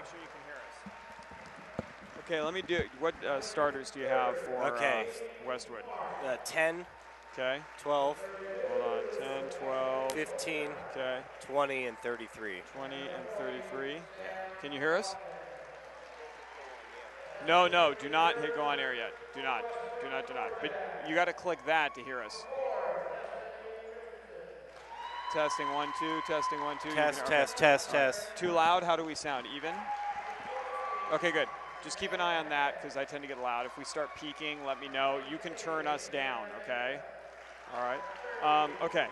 make sure you can hear us. Okay, let me do. What starters do you have for Westwood? 10. Okay. 12. Hold on. 10, 12. 15. Okay. 20 and 33. 20 and 33. Yeah. Can you hear us? No, no. Do not hit go on air yet. Do not. Do not. Do not. But you got to click that to hear us. Testing 1 2. Testing 1 2. Test. Too loud? How do we sound? Even? Okay, good. Just keep an eye on that because I tend to get loud. If we start peaking, let me know. You can turn us down, okay? All right. Okay,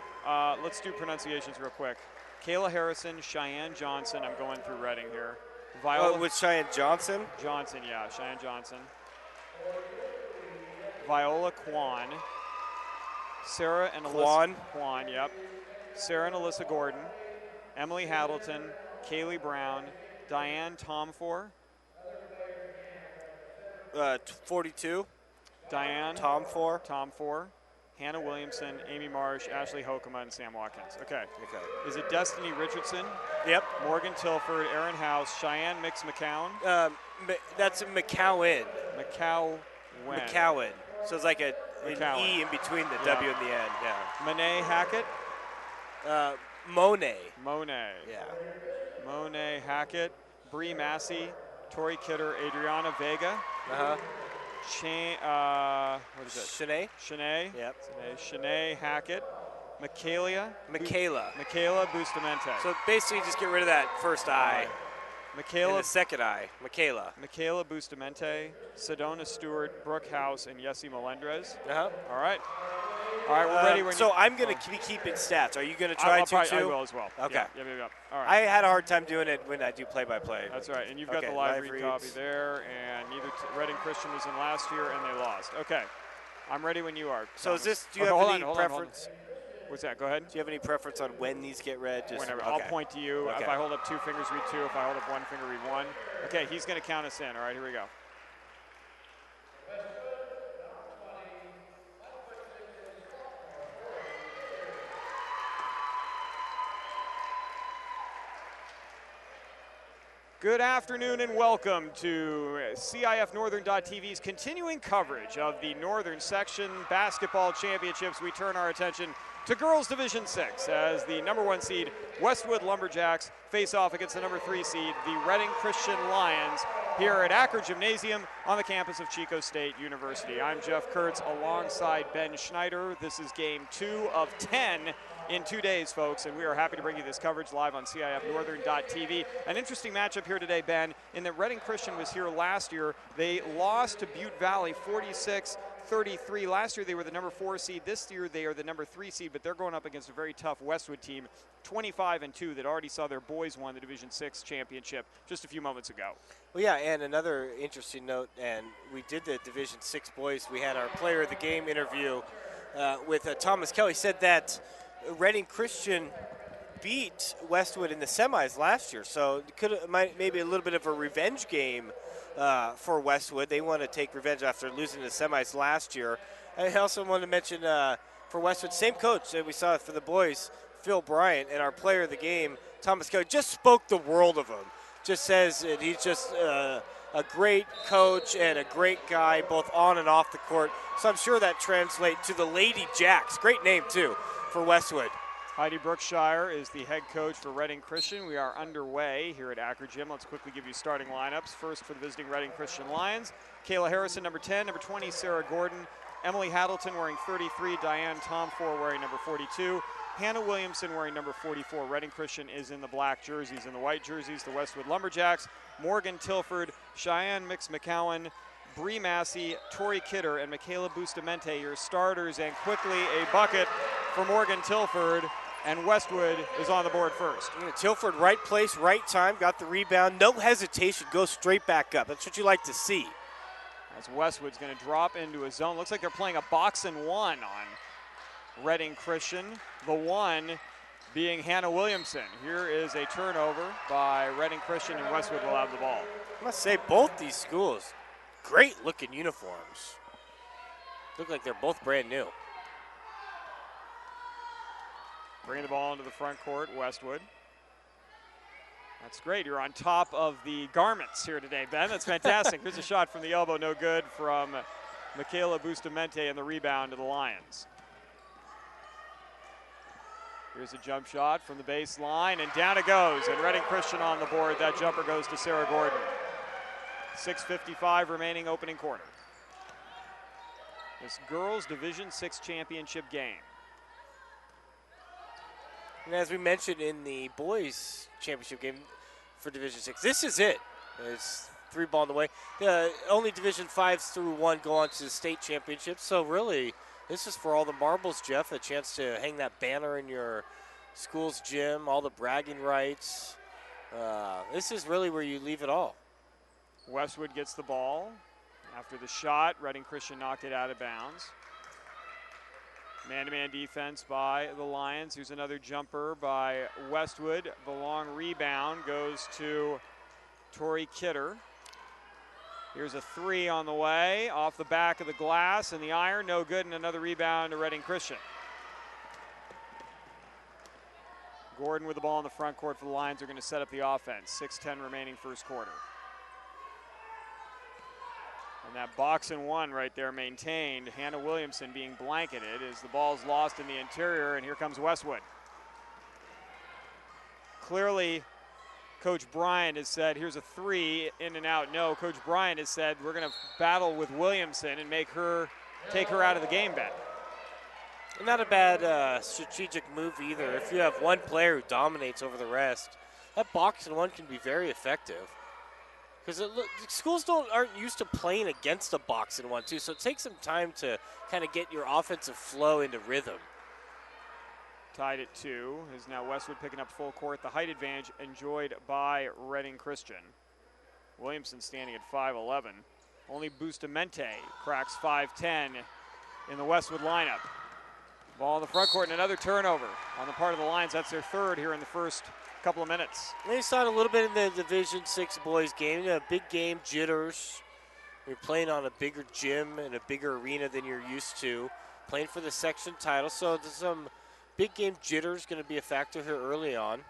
let's do pronunciations real quick. Kayla Harrison, Cheyenne Johnson. I'm going through Reading here. Viola with Cheyenne Johnson? Johnson, yeah, Cheyenne Johnson. Viola Kwan. Sarah and Alyssa Kwan, yep. Sarah and Alyssa Gordon. Emily Haddleton. Kaylee Brown. Diane Tomfor. 42. Diane Tomfor. Hannah Williamson, Amy Marsh, Ashley Hokema, and Sam Watkins. Okay. Is it Destiny Richardson? Yep. Morgan Tilford, Aaron House, Cheyenne Mix McCowan? That's McCowan. McCowan. So it's like an E in between the W and the N. Yeah. Monet Hackett? Monet. Yeah. Monet Hackett, Bree Massey, Tori Kidder, Adriana Vega. What is it? Shanae. Yep. Shanae Hackett. Michaela Bustamante. So basically just get rid of that first I. Michaela. And the second I. Michaela Bustamante, Sedona Stewart, Brooke House, and Yessie Melendrez. All right. All right, we're ready. So I'm going to be keeping stats. Are you going to try to too? I will as well. Okay. Yeah. All right. I had a hard time doing it when I do play-by-play. That's right, and you've got the live read copy there, and neither Reading Christian was in last year, and they lost. Okay. I'm ready when you are. So is this, do you have any preference? What's that? Go ahead. Do you have any preference on when these get read? Just whenever. I'll point to you. If I hold up 2 fingers, read 2. If I hold up 1 finger, read 1. Okay, he's going to count us in. All right, here we go. Good afternoon and welcome to CIF Northern.tv's continuing coverage of the Northern Section Basketball Championships. We turn our attention to Girls Division 6 as the number 1 seed Westwood Lumberjacks face off against the number 3 seed, the Reading Christian Lions, here at Acker Gymnasium on the campus of Chico State University. I'm Jeff Kurtz alongside Ben Schneider. This is game 2 of 10 in 2 days, folks, and we are happy to bring you this coverage live on CIF Northern.tv. An interesting matchup here today, Ben, in that Reading Christian was here last year. They lost to Butte Valley 46-33. Last year they were the number 4 seed. This year they are the number 3 seed, but they're going up against a very tough Westwood team, 25-2, that already saw their boys won the Division 6 championship just a few moments ago. Well, yeah, and another interesting note, and we did the Division 6 boys. We had our player of the game interview with Thomas Kelly. Said that Reading Christian beat Westwood in the semis last year, so it might maybe a little bit of a revenge game for Westwood. They want to take revenge after losing the semis last year. I also want to mention for Westwood, same coach that we saw for the boys, Phil Bryant, and our player of the game, Thomas Kelly, just spoke the world of him. Just says that he's just a great coach and a great guy, both on and off the court. So I'm sure that translates to the Lady Jacks. Great name, too, for Westwood. Heidi Brookshire is the head coach for Reading Christian. We are underway here at Acker Gym. Let's quickly give you starting lineups. First for the visiting Reading Christian Lions, Kayla Harrison, number 10, number 20, Sarah Gordon, Emily Haddleton wearing 33, Diane Tomfor wearing number 42, Hannah Williamson wearing number 44. Reading Christian is in the black jerseys. In the white jerseys, the Westwood Lumberjacks, Morgan Tilford, Cheyenne Mix McCowan, Bree Massey, Tori Kidder, and Michaela Bustamante, your starters, and quickly a bucket for Morgan Tilford, and Westwood is on the board first. Tilford, right place, right time, got the rebound, no hesitation, goes straight back up. That's what you like to see. As Westwood's going to drop into a zone. Looks like they're playing a box and one on Reading Christian. The one being Hannah Williamson. Here is a turnover by Reading Christian, and Westwood will have the ball. I must say, both these schools, great looking uniforms. Look like they're both brand new. Bringing the ball into the front court, Westwood. That's great. You're on top of the garments here today, Ben. That's fantastic. Here's a shot from the elbow, no good from Michaela Bustamante, and the rebound to the Lions. Here's a jump shot from the baseline, and down it goes. And Reading Christian on the board. That jumper goes to Sarah Gordon. 6:55 remaining opening quarter. This girls Division VI championship game. And as we mentioned in the boys championship game for Division VI, this is it. It's 3 ball in the way. Only Division 5s through 1 go on to the state championship. So really, this is for all the marbles, Jeff. A chance to hang that banner in your school's gym, all the bragging rights. This is really where you leave it all. Westwood gets the ball. After the shot, Reading Christian knocked it out of bounds. Man-to-man defense by the Lions. Here's another jumper by Westwood. The long rebound goes to Tori Kidder. Here's a 3 on the way, off the back of the glass, and the iron, no good, and another rebound to Reading Christian. Gordon with the ball in the front court for the Lions are going to set up the offense. 6:10 remaining first quarter. And that box and one right there maintained. Hannah Williamson being blanketed as the ball's lost in the interior, and here comes Westwood. Clearly, Coach Bryant has said, here's a 3, in and out. No, Coach Bryant has said, we're going to battle with Williamson and take her out of the game, Ben. Not a bad strategic move either. If you have one player who dominates over the rest, that box and one can be very effective. Because schools aren't used to playing against a box and one, too, so it takes some time to kind of get your offensive flow into rhythm. Tied at 2 is now Westwood picking up full court. The height advantage enjoyed by Reading Christian. Williamson standing at 5'11". Only Bustamante cracks 5'10" in the Westwood lineup. Ball in the front court and another turnover on the part of the Lions. That's their 3rd here in the first couple of minutes. They saw it a little bit in the Division VI boys game. A big game, jitters. You're playing on a bigger gym and a bigger arena than you're used to. Playing for the section title, so there's some big game jitters going to be a factor here early on.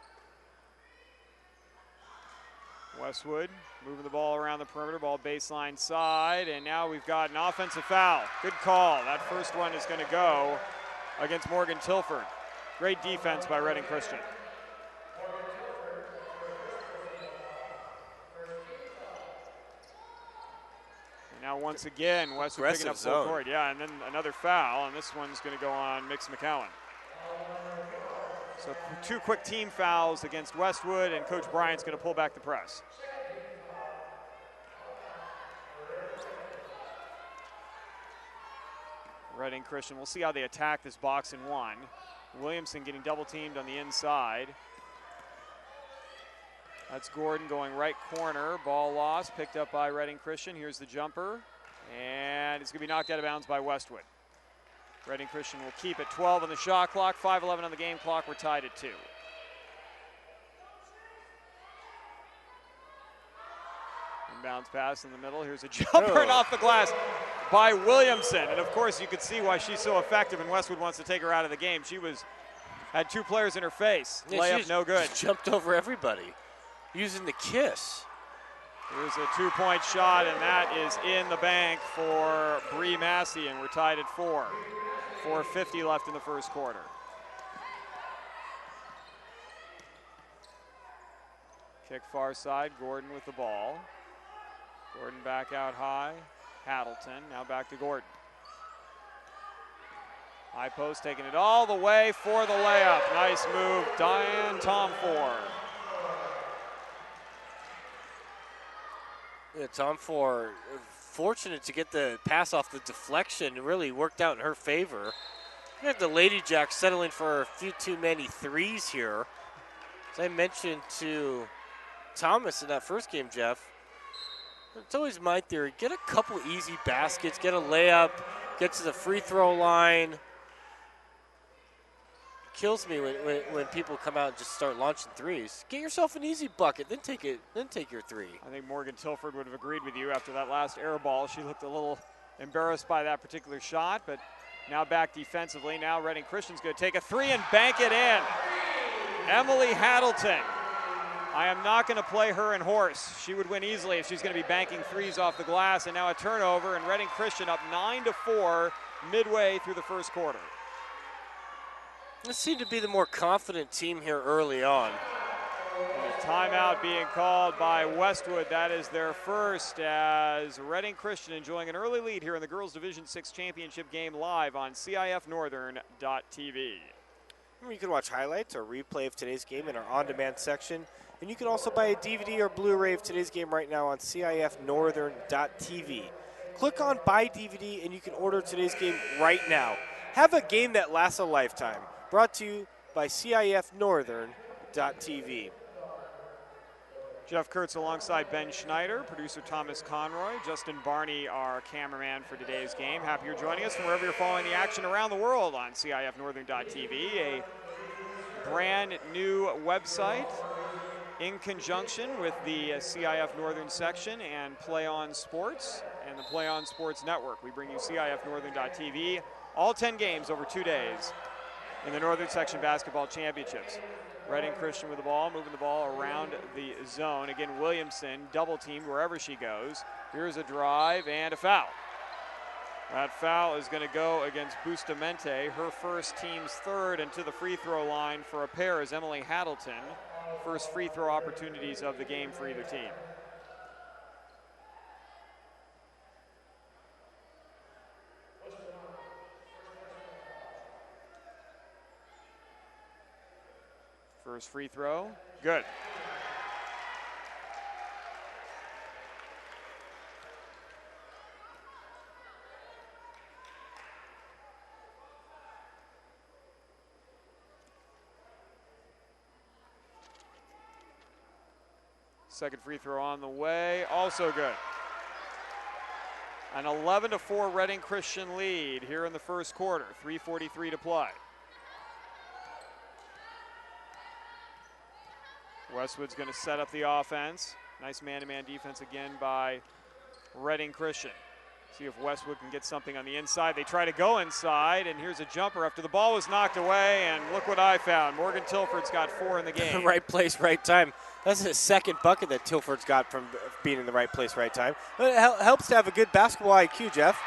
Westwood moving the ball around the perimeter, ball baseline side, and now we've got an offensive foul. Good call. That first one is going to go against Morgan Tilford. Great defense by Reading Christian. And now once again, Westwood picking up full court. Yeah, and then another foul, and this one's going to go on Mix McCowan. So 2 quick team fouls against Westwood, and Coach Bryant's going to pull back the press. Reading Christian, we'll see how they attack this box and one. Williamson getting double teamed on the inside. That's Gordon going right corner. Ball lost, picked up by Reading Christian. Here's the jumper, and it's going to be knocked out of bounds by Westwood. Reading Christian will keep it. 12 on the shot clock, 5:11 on the game clock. We're tied at 2. Inbounds pass in the middle. Here's a jumper and off the glass by Williamson. And of course, you could see why she's so effective, and Westwood wants to take her out of the game. She had 2 players in her face. Yeah, layup no good. She jumped over everybody using the kiss. Here's a 2-point shot, and that is in the bank for Bree Massey, and we're tied at 4. 4:50 left in the first quarter. Kick far side, Gordon with the ball. Gordon back out high. Hattleton, now back to Gordon. High post, taking it all the way for the layup. Nice move, Diane Tomfor. Yeah, Tomfor, fortunate to get the pass off the deflection. It really worked out in her favor. We have the Lady Jacks settling for a few too many threes here. As I mentioned to Thomas in that first game, Jeff, it's always my theory. Get a couple easy baskets, get a layup, get to the free throw line. It kills me when people come out and just start launching threes. Get yourself an easy bucket, then take your 3. I think Morgan Tilford would have agreed with you after that last air ball. She looked a little embarrassed by that particular shot, but now back defensively. Now Reading Christian's going to take a 3 and bank it in. Emily Hattleton I am not going to play her in horse. She would win easily if she's going to be banking threes off the glass. And now a turnover, and Reading Christian up 9-4 midway through the first quarter. This seemed to be the more confident team here early on. And a timeout being called by Westwood. That is their first, as Reading Christian enjoying an early lead here in the Girls Division 6 Championship game live on CIF Northern.tv. You can watch highlights or replay of today's game in our on-demand section. And you can also buy a DVD or Blu-ray of today's game right now on CIF Northern.tv. Click on Buy DVD and you can order today's game right now. Have a game that lasts a lifetime. Brought to you by CIF Northern.tv. Jeff Kurtz alongside Ben Schneider, producer Thomas Conroy, Justin Barney, our cameraman for today's game. Happy you're joining us from wherever you're following the action around the world on CIF Northern.tv, a brand new website in conjunction with the CIF Northern section and Play On Sports and the Play On Sports Network. We bring you CIF Northern.tv, all 10 games over 2 days in the Northern Section Basketball Championships. Reading Christian with the ball, moving the ball around the zone. Again, Williamson double-teamed wherever she goes. Here's a drive and a foul. That foul is going to go against Bustamante, her first, team's third, and to the free throw line for a pair is Emily Haddleton. First free throw opportunities of the game for either team. First free throw, good. Second free throw on the way, also good. An 11-4 Reading Christian lead here in the first quarter, 3:43 to play. Westwood's going to set up the offense. Nice man-to-man defense again by Reading Christian. See if Westwood can get something on the inside. They try to go inside, and here's a jumper after the ball was knocked away, and look what I found. Morgan Tilford's got 4 in the game. Right place, right time. That's his second bucket that Tilford's got from being in the right place, right time. But it helps to have a good basketball IQ, Jeff.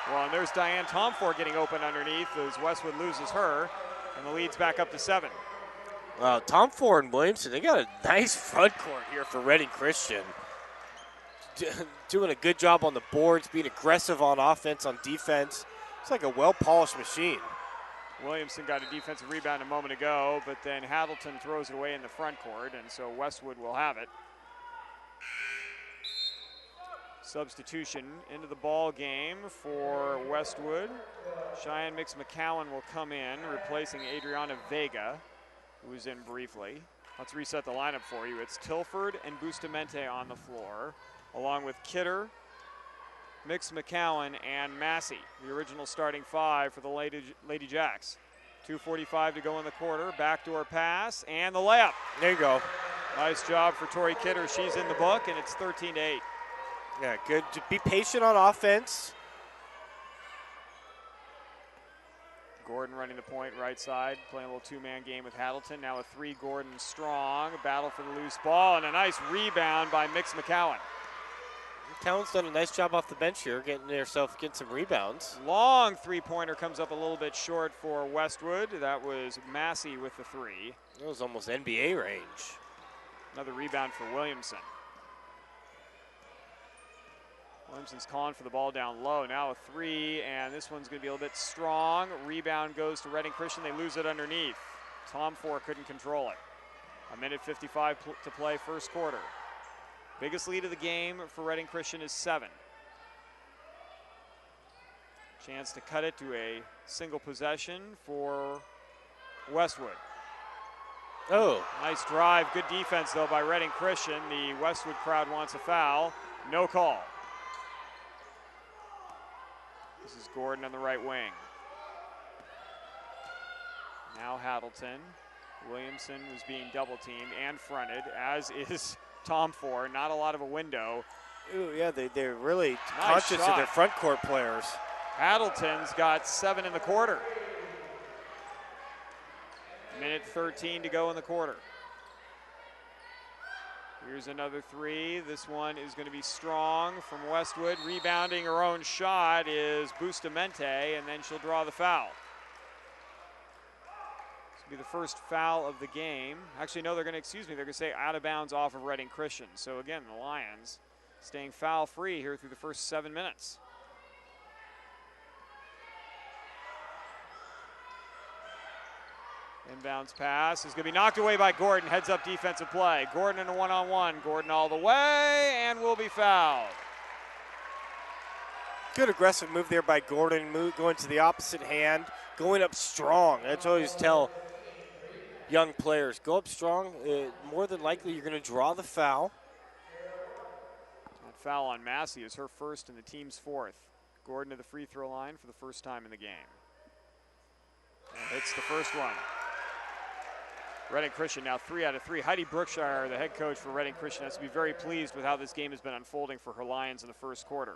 Well, and there's Diane Tomford getting open underneath as Westwood loses her, and the lead's back up to 7. Tom Ford and Williamson, they got a nice front court here for Reading Christian. Doing a good job on the boards, being aggressive on offense, on defense. It's like a well-polished machine. Williamson got a defensive rebound a moment ago, but then Haddleton throws it away in the front court, and so Westwood will have it. Substitution into the ball game for Westwood. Cheyenne Mix-McCowan will come in, replacing Adriana Vega, who was in briefly. Let's reset the lineup for you. It's Tilford and Bustamante on the floor, along with Kidder, Mix-McCowan, and Massey, the original starting 5 for the Lady Jacks. 2:45 to go in the quarter. Backdoor pass and the layup. There you go. Nice job for Tori Kidder. She's in the book, and it's 13-8. Yeah, good to be patient on offense. Gordon running the point right side, playing a little two-man game with Haddleton. Now a 3, Gordon strong. Battle for the loose ball, and a nice rebound by Mix-McCowan. McCowan's done a nice job off the bench here, getting some rebounds. Long three-pointer comes up a little bit short for Westwood. That was Massey with the 3. It was almost NBA range. Another rebound for Williamson. Williamson's calling for the ball down low. Now a 3, and this one's going to be a little bit strong. Rebound goes to Reading Christian. They lose it underneath. Tom Ford couldn't control it. 1:55 to play, first quarter. Biggest lead of the game for Reading Christian is 7. Chance to cut it to a single possession for Westwood. Oh. Nice drive. Good defense, though, by Reading Christian. The Westwood crowd wants a foul. No call. This is Gordon on the right wing. Now Haddleton. Williamson was being double-teamed and fronted, as is Tom Ford. Not a lot of a window. Ooh, yeah, they're really Nice conscious shot. of their front court players. Haddleton's got 7 in the quarter. 1:13 to go in the quarter. Here's another three. This one is going to be strong from Westwood. Rebounding her own shot is Bustamante, and then she'll draw the foul. This will be the first foul of the game. Actually, no, they're going to say out of bounds off of Reading Christian. So again, the Lions staying foul free here through the first 7 minutes. Inbounds pass is going to be knocked away by Gordon. Heads up defensive play. Gordon in a one-on-one. Gordon all the way and will be fouled. Good aggressive move there by Gordon. Going to the opposite hand, going up strong. That's what I always tell young players. Go up strong. More than likely you're going to draw the foul. That foul on Massey is her first and the team's fourth. Gordon to the free throw line for the first time in the game. And hits the first one. Reading Christian now 3 out of 3. Heidi Brookshire, the head coach for Reading Christian, has to be very pleased with how this game has been unfolding for her Lions in the first quarter.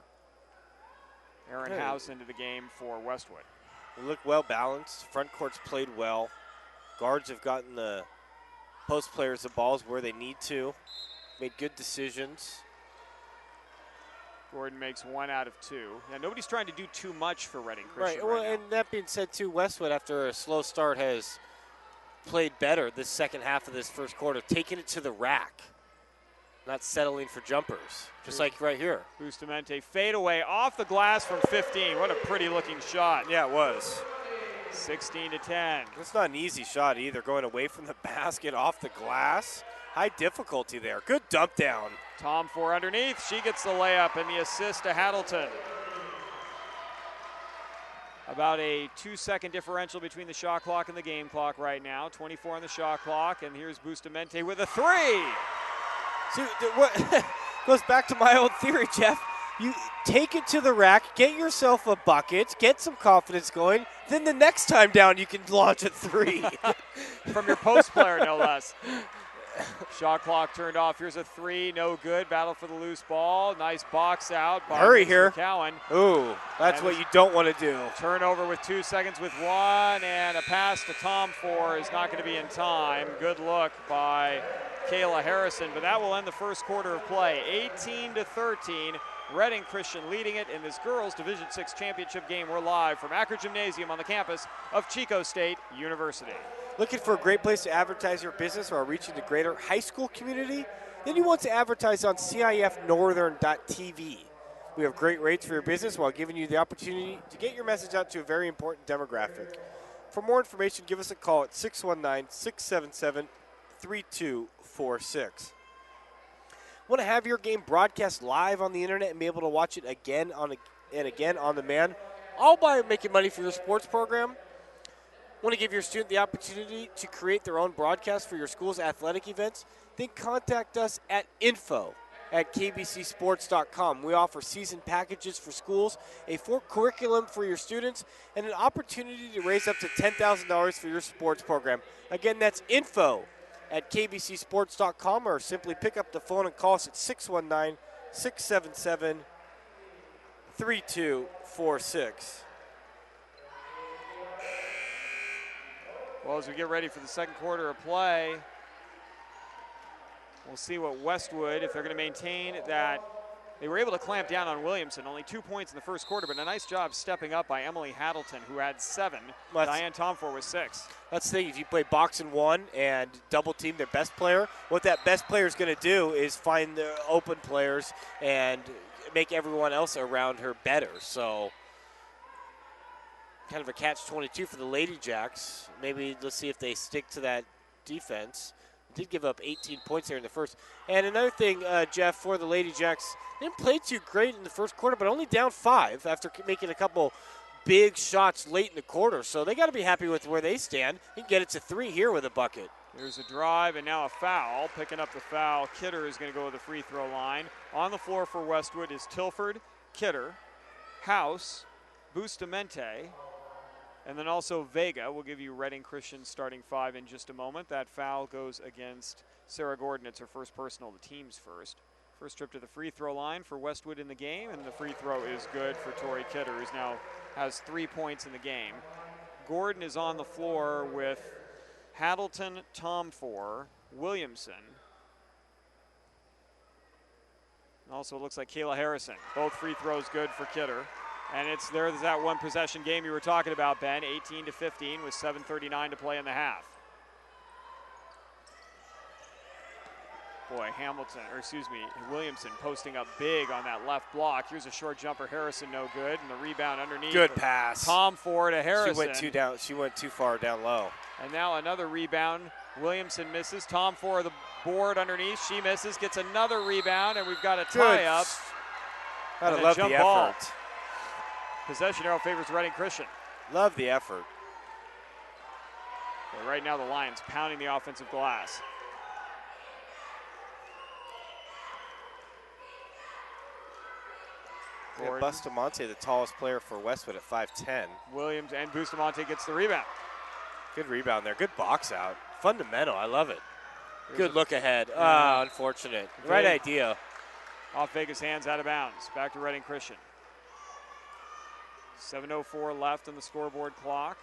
Aaron House into the game for Westwood. They look well balanced. Front court's played well. Guards have gotten the post players the balls where they need to. Made good decisions. Gordon makes 1 out of 2. Now, nobody's trying to do too much for Reading Christian. Right, well, and that being said, too, Westwood, after a slow start, has played better this second half of this first quarter, taking it to the rack, not settling for jumpers, just like right here. Bustamante fade away off the glass from 15. What a pretty looking shot. Yeah, it was. 16 to 10. That's not an easy shot either, going away from the basket off the glass. High difficulty there. Good dump down. Tom for underneath. She gets the layup and the assist to Haddleton. About a 2-second differential between the shot clock and the game clock right now. 24 on the shot clock, and here's Bustamante with a 3. See, what goes back to my old theory, Jeff. You take it to the rack, get yourself a bucket, get some confidence going. Then the next time down, you can launch a 3. From your post player, no less. Shot clock turned off. Here's a 3, no good. Battle for the loose ball. Nice box out by Hurry here. Cowan. Ooh, that's what you don't want to do. Turnover with 2 seconds with 1, and a pass to Tom for is not going to be in time. Good look by Kayla Harrison, but that will end the first quarter of play. 18 to 13. Reading Christian leading it in this girls Division VI championship game. We're live from Acker Gymnasium on the campus of Chico State University. Looking for a great place to advertise your business while reaching the greater high school community? Then you want to advertise on CIF Northern.tv. We have great rates for your business while giving you the opportunity to get your message out to a very important demographic. For more information, give us a call at 619-677-3246. Want to have your game broadcast live on the internet and be able to watch it again on demand, all by making money for your sports program? Want to give your student the opportunity to create their own broadcast for your school's athletic events? Then contact us at info@kbcsports.com. We offer season packages for schools, a full curriculum for your students, and an opportunity to raise up to $10,000 for your sports program. Again, that's info@kbcsports.com, or simply pick up the phone and call us at 619-677-3246. Well, as we get ready for the second quarter of play, we'll see what Westwood, if they're going to maintain that. They were able to clamp down on Williamson, only 2 points in the first quarter, but a nice job stepping up by Emily Haddleton, who had 7. Diane Tomfor was 6. That's the thing. If you play box and 1 and double team their best player, what that best player is going to do is find the open players and make everyone else around her better. So kind of a catch-22 for the Lady Jacks. Maybe let's see if they stick to that defense. Did give up 18 points there in the first. And another thing, Jeff, for the Lady Jacks, they didn't play too great in the first quarter, but only down 5 after making a couple big shots late in the quarter. So they got to be happy with where they stand. They can get it to 3 here with a bucket. There's a drive and now a foul. Picking up the foul, Kidder is going to go to the free throw line. On the floor for Westwood is Tilford, Kidder, House, Bustamante, and then also Vega. We'll give you Reading Christian starting 5 in just a moment. That foul goes against Sarah Gordon. It's her first personal, the team's first. First trip to the free throw line for Westwood in the game, and the free throw is good for Tori Kidder, who now has 3 points in the game. Gordon is on the floor with Haddleton, Tomfor, Williamson, also looks like Kayla Harrison. Both free throws good for Kidder. And there's that one possession game you were talking about, Ben, 18-15 with 7:39 to play in the half. Boy, Williamson posting up big on that left block. Here's a short jumper, Harrison no good, and the rebound underneath. Good pass. Tom Ford to Harrison. She went too far down low. And now another rebound. Williamson misses. Tom Ford the board underneath. She misses, gets another rebound, and we've got a tie-up. Gotta love the effort. Ball. Possession arrow favors Reading Christian. Love the effort. But right now the Lions pounding the offensive glass. Yeah, Bustamante, the tallest player for Westwood at 5'10". Williams and Bustamante gets the rebound. Good rebound there. Good box out. Fundamental. I love it. Good look ahead. Ah, unfortunate. Right idea. Off Vegas hands, out of bounds. Back to Reading Christian. 7:04 left on the scoreboard clock.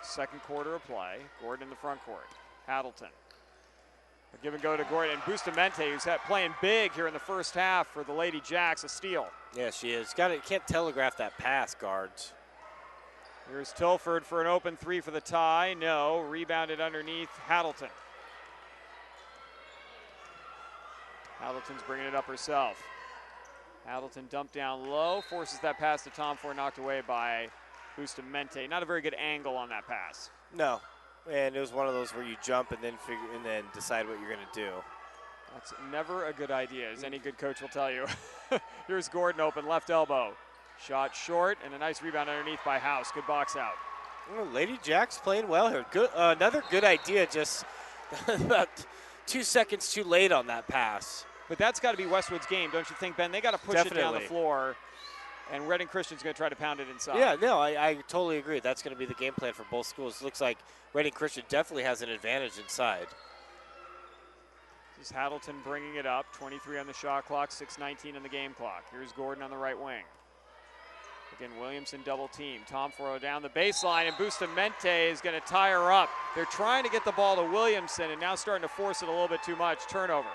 Second quarter of play. Gordon in the front court. Haddleton. A give and go to Gordon. And Bustamante, who's playing big here in the first half for the Lady Jacks, a steal. Yeah, she is. Can't telegraph that pass, guards. Here's Tilford for an open three for the tie. No. Rebounded underneath Haddleton. Haddleton's bringing it up herself. Haddleton dumped down low, forces that pass to Tom Ford, knocked away by Bustamante. Not a very good angle on that pass. No, and it was one of those where you jump and then decide what you're going to do. That's never a good idea, as any good coach will tell you. Here's Gordon open, left elbow. Shot short, and a nice rebound underneath by House. Good box out. Lady Jack's playing well here. Good, another good idea, just about 2 seconds too late on that pass. But that's got to be Westwood's game, don't you think, Ben? They got to push it down the floor, and Reading Christian's going to try to pound it inside. Yeah, no, I totally agree. That's going to be the game plan for both schools. Looks like Reading Christian definitely has an advantage inside. This is Haddleton bringing it up. 23 on the shot clock, 6:19 on the game clock. Here's Gordon on the right wing. Again, Williamson double team. Tom Ford down the baseline, and Bustamante is going to tie her up. They're trying to get the ball to Williamson, and now starting to force it a little bit too much. Turnover.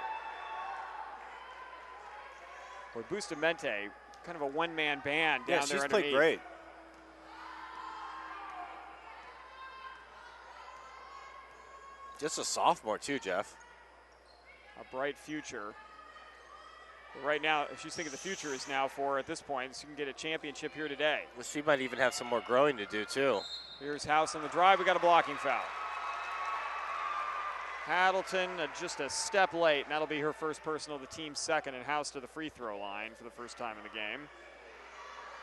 Boy, Bustamante, kind of a one-man band down there underneath. She's played great. Just a sophomore too, Jeff. A bright future. But right now, she's thinking the future is now for, at this point, she can get a championship here today. Well, she might even have some more growing to do too. Here's House on the drive. We got a blocking foul. Haddleton just a step late, and that'll be her first personal, the team's second, and House to the free throw line for the first time in the game.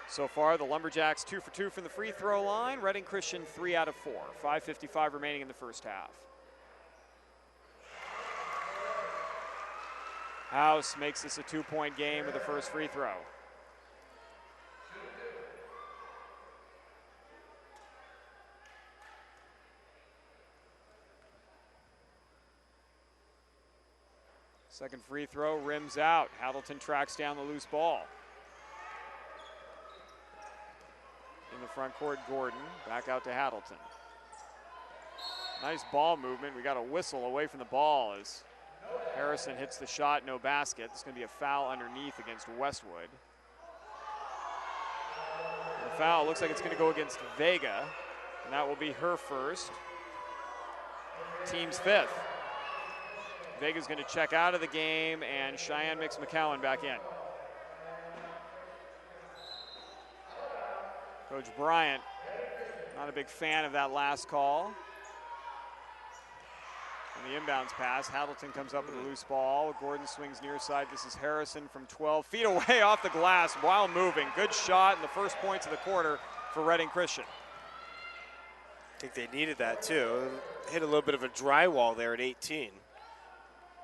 So far, the Lumberjacks 2 for 2 from the free throw line. Reading Christian 3 out of 4. 5:55 remaining in the first half. House makes this a 2-point game with the first free throw. Second free throw, rims out. Haddleton tracks down the loose ball. In the front court, Gordon. Back out to Haddleton. Nice ball movement. We got a whistle away from the ball as Harrison hits the shot, no basket. There's going to be a foul underneath against Westwood. The foul looks like it's going to go against Vega, and that will be her first. Team's fifth. Vega's going to check out of the game, and Cheyenne Mix-McCowan back in. Coach Bryant, not a big fan of that last call. And the inbounds pass, Haddleton comes up with a loose ball. Gordon swings near side. This is Harrison from 12 feet away off the glass while moving. Good shot in the first points of the quarter for Reading Christian. I think they needed that too. Hit a little bit of a drywall there at 18.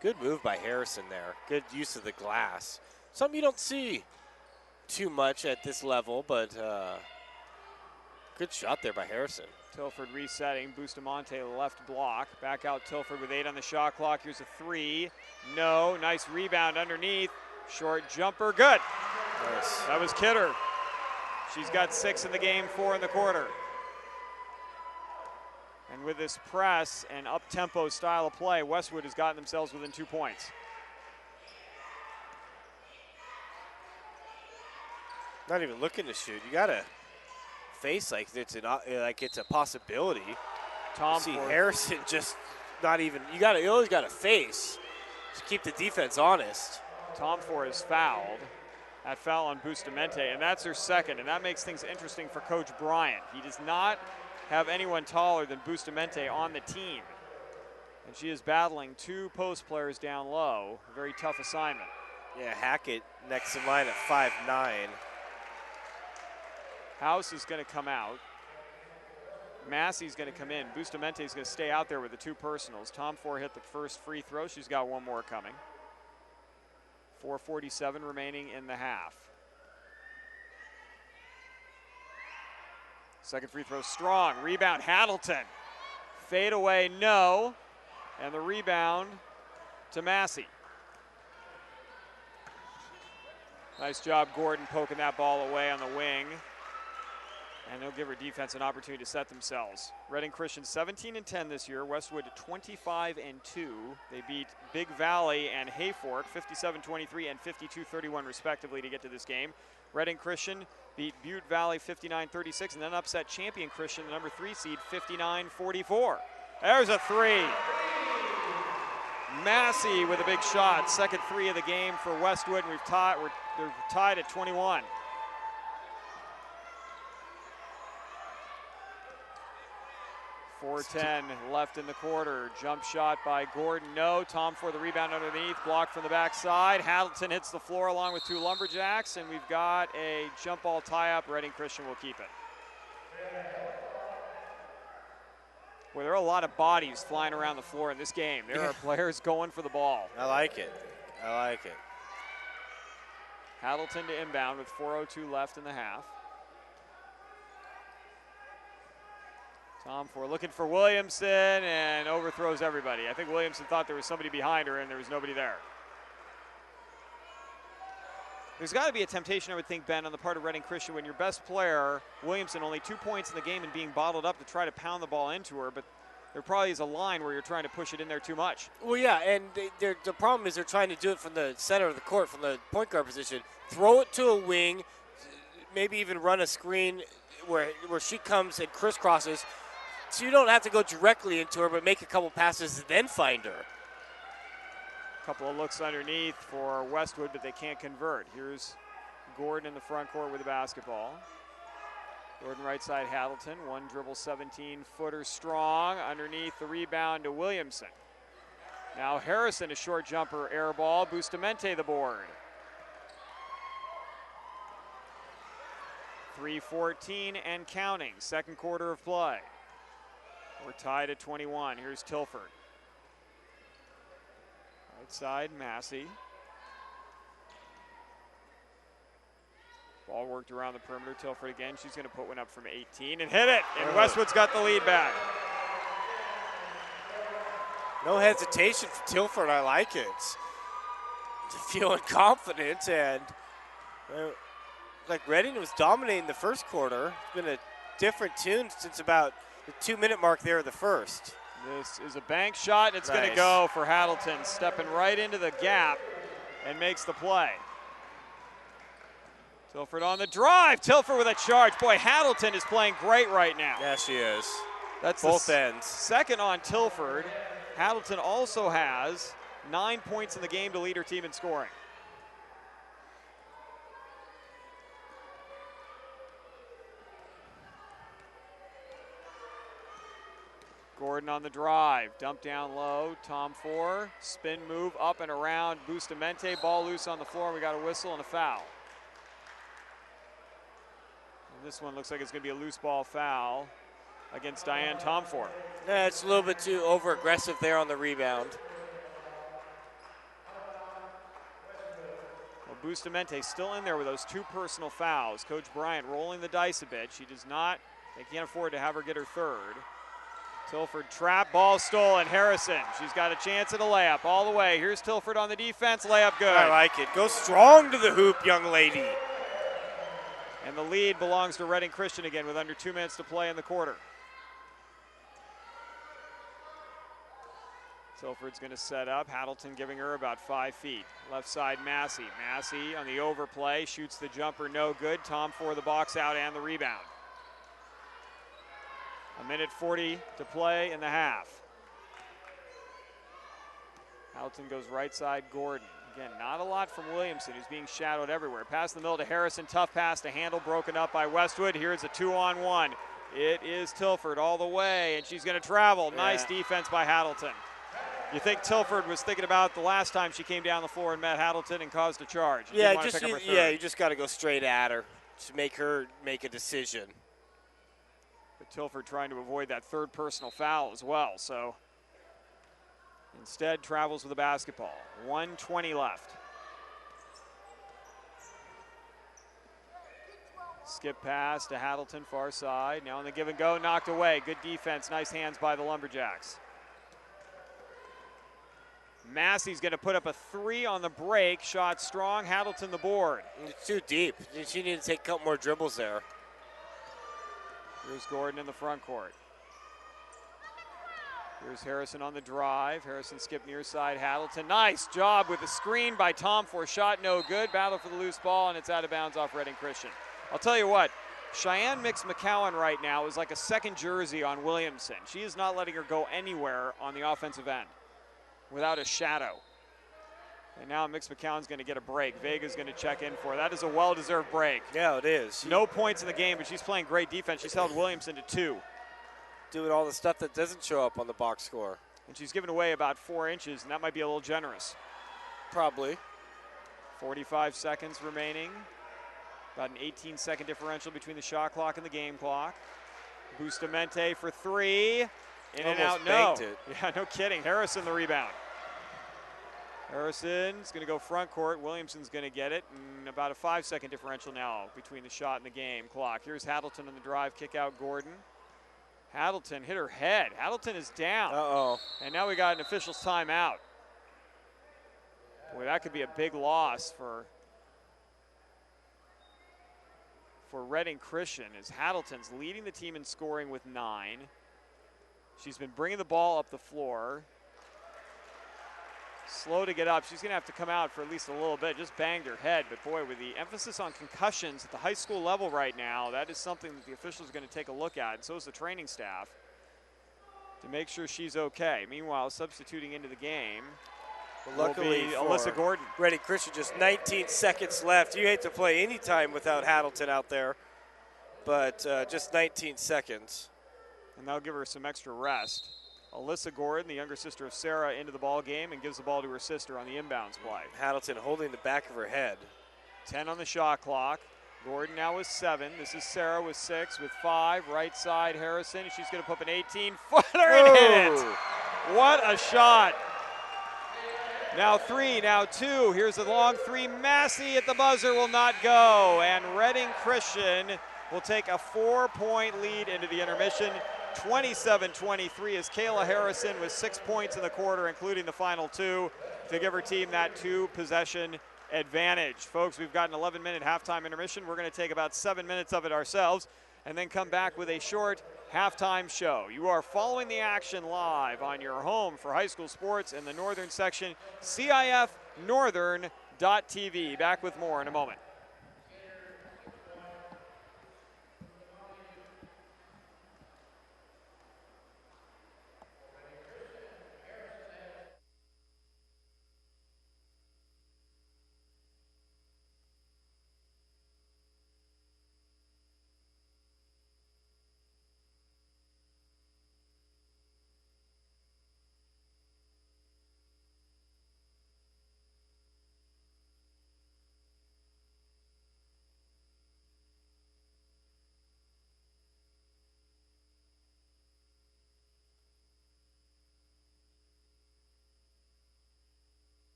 Good move by Harrison there. Good use of the glass. Something you don't see too much at this level, but good shot there by Harrison. Tilford resetting. Bustamante left block. Back out Tilford with 8 on the shot clock. Here's a 3. No. Nice rebound underneath. Short jumper. Good. Nice. That was Kidder. She's got 6 in the game, 4 in the quarter. And with this press and up-tempo style of play, Westwood has gotten themselves within 2 points. Not even looking to shoot. You got to face like it's a possibility. Tom see Ford. Harrison just not even. You always got to face to keep the defense honest. Tom Ford is fouled. That foul on Bustamante, and that's her second, and that makes things interesting for Coach Bryant. He does not have anyone taller than Bustamante on the team, and she is battling 2 post players down low. A very tough assignment. Yeah, Hackett next in line at 5'9". House is going to come out. Massey's going to come in. Bustamante is going to stay out there with the 2 personals. Tom Ford hit the first free throw. She's got 1 more coming. 4:47 remaining in the half. Second free throw strong. Rebound, Haddleton. Fade away, no. And the rebound to Massey. Nice job, Gordon, poking that ball away on the wing. And they'll give her defense an opportunity to set themselves. Reading Christian 17-10 this year. Westwood 25-2. They beat Big Valley and Hayfork 57-23 and 52-31 respectively to get to this game. Reading Christian beat Butte Valley 59-36 and then upset champion Christian, the number 3 seed, 59-44. There's a 3. Massey with a big shot. Second 3 of the game for Westwood. And they're tied at 21. .410 left in the quarter. Jump shot by Gordon, no. Tom for the rebound underneath, blocked from the backside. Haddleton hits the floor along with 2 Lumberjacks, and we've got a jump ball tie-up. Reading Christian will keep it. Well, there are a lot of bodies flying around the floor in this game. There are players going for the ball. I like it. I like it. Haddleton to inbound with 4:02 left in the half. Tom Ford looking for Williamson and overthrows everybody. I think Williamson thought there was somebody behind her and there was nobody there. There's got to be a temptation, I would think, Ben, on the part of Reading Christian when your best player, Williamson, only 2 points in the game and being bottled up to try to pound the ball into her, but there probably is a line where you're trying to push it in there too much. Well, yeah, and the problem is they're trying to do it from the center of the court, from the point guard position. Throw it to a wing, maybe even run a screen where she comes and crisscrosses, so you don't have to go directly into her, but make a couple passes and then find her. Couple of looks underneath for Westwood, but they can't convert. Here's Gordon in the front court with the basketball. Gordon right side, Haddleton. 1 dribble, 17-footer strong. Underneath the rebound to Williamson. Now Harrison, a short jumper, air ball. Bustamante the board. 3:14 and counting. Second quarter of play. We're tied at 21. Here's Tilford. Right side, Massey. Ball worked around the perimeter. Tilford again. She's going to put one up from 18 and hit it. And Westwood's got the lead back. No hesitation for Tilford. I like it. Feeling confident, and like Reading was dominating the first quarter. It's been a different tune since about the 2-minute mark there of the first. This is a bank shot, and it's going to go for Haddleton, stepping right into the gap and makes the play. Tilford on the drive. Tilford with a charge. Boy, Haddleton is playing great right now. Yeah, she is. That's both ends. Second on Tilford. Haddleton also has 9 points in the game to lead her team in scoring. Gordon on the drive, dump down low, Tom Ford, spin move up and around Bustamante, ball loose on the floor, we got a whistle and a foul. And this one looks like it's going to be a loose ball foul against Diane Tomford. Yeah, it's a little bit too over-aggressive there on the rebound. Well, Bustamante still in there with those 2 personal fouls. Coach Bryant rolling the dice a bit. They can't afford to have her get her third. Tilford trap, ball stolen, Harrison. She's got a chance at a layup all the way. Here's Tilford on the defense, layup good. I like it. Go strong to the hoop, young lady. And the lead belongs to Reading Christian again with under 2 minutes to play in the quarter. Tilford's going to set up. Hattleton giving her about 5 feet. Left side, Massey. Massey on the overplay, shoots the jumper, no good. Tom for the box out and the rebound. 1:40 to play in the half. Hattleton goes right side, Gordon. Again, not a lot from Williamson, who's being shadowed everywhere. Pass in the middle to Harrison, tough pass to handle, broken up by Westwood. Here's a 2-on-1. It is Tilford all the way, and she's going to travel. Yeah. Nice defense by Hattleton. You think Tilford was thinking about the last time she came down the floor and met Hattleton and caused a charge. Yeah, you just got to go straight at her to make her make a decision. But Tilford trying to avoid that third personal foul as well, so instead travels with the basketball. 1:20 left. Skip pass to Hattleton, far side. Now on the give and go, knocked away. Good defense, nice hands by the Lumberjacks. Massey's going to put up a 3 on the break. Shot strong, Hattleton the board. It's too deep. She needed to take a couple more dribbles there. Here's Gordon in the front court. Here's Harrison on the drive. Harrison skipped near side, Hattleton. Nice job with the screen by Tom for a shot, no good. Battle for the loose ball, and it's out of bounds off Reading Christian. I'll tell you what, Cheyenne Mix-McCowan right now is like a second jersey on Williamson. She is not letting her go anywhere on the offensive end without a shadow. And now Mix-McCowan's going to get a break. Vega's going to check in for her. That is a well-deserved break. Yeah, it is. No points in the game, but she's playing great defense. She's held Williamson to 2. Doing all the stuff that doesn't show up on the box score. And she's given away about 4 inches, and that might be a little generous. Probably. 45 seconds remaining. About an 18-second differential between the shot clock and the game clock. Bustamante for 3. In and out, no. It. Yeah, no kidding. Harrison the rebound. Harrison's going to go front court. Williamson's going to get it. And about a 5-second differential now between the shot and the game clock. Here's Hattleton on the drive, kick out Gordon. Hattleton hit her head. Hattleton is down. Uh-oh. And now we got an official's timeout. Boy, that could be a big loss for Reading Christian, as Hattleton's leading the team in scoring with 9. She's been bringing the ball up the floor. Slow to get up. She's going to have to come out for at least a little bit. Just banged her head. But boy, with the emphasis on concussions at the high school level right now, that is something that the officials are going to take a look at, and so is the training staff, to make sure she's okay. Meanwhile, substituting into the game, well, luckily Alyssa Gordon. Reading Christian, just 19 seconds left. You hate to play any time without Hattleton out there, but just 19 seconds. And that'll give her some extra rest. Alyssa Gordon, the younger sister of Sarah, into the ball game and gives the ball to her sister on the inbounds play. Hattleton holding the back of her head. 10 on the shot clock. Gordon now with 7. This is Sarah with 6, with 5. Right side, Harrison. She's going to put up an 18-footer and hit it. What a shot. Now 3, now 2. Here's a long 3. Massey at the buzzer will not go. And Reading Christian will take a 4-point lead into the intermission. 27-23 as Kayla Harrison with 6 points in the quarter, including the final 2, to give her team that 2-possession advantage. Folks, we've got an 11-minute halftime intermission. We're going to take about 7 minutes of it ourselves and then come back with a short halftime show. You are following the action live on your home for high school sports in the Northern section, CIF Northern.tv. Back with more in a moment.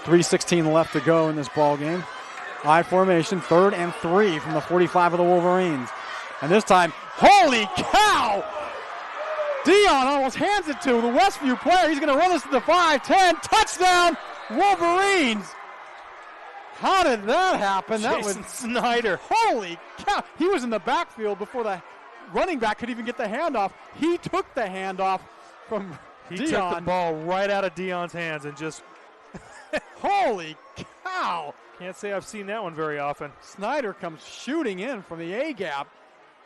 .316 left to go in this ball game. I formation, 3rd and 3 from the 45 of the Wolverines. And this time, holy cow! Dion almost hands it to the Westview player. He's going to run this to the 5-10. Touchdown, Wolverines! How did that happen? That was Snyder. Holy cow! He was in the backfield before the running back could even get the handoff. He took the handoff from He Dion. took the ball right out of Dion's hands and just Holy cow! can't say I've seen that one very often. Snyder comes shooting in from the A-gap.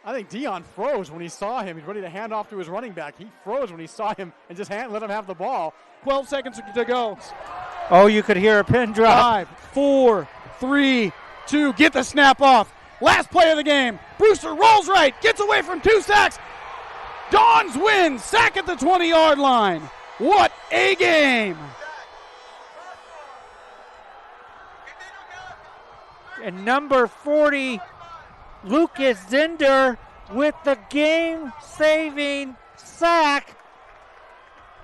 I think Dion froze when he saw him. He's ready to hand off to his running back. He froze when he saw him and just let him have the ball. 12 seconds to go. Oh, you could hear a pin drop. 5, 4, 3, 2. Get the snap off. Last play of the game. Brewster rolls right. Gets away from 2 sacks. Dons win. Sack at the 20-yard line. What a game. And number 40, Lucas Zinder with the game-saving sack.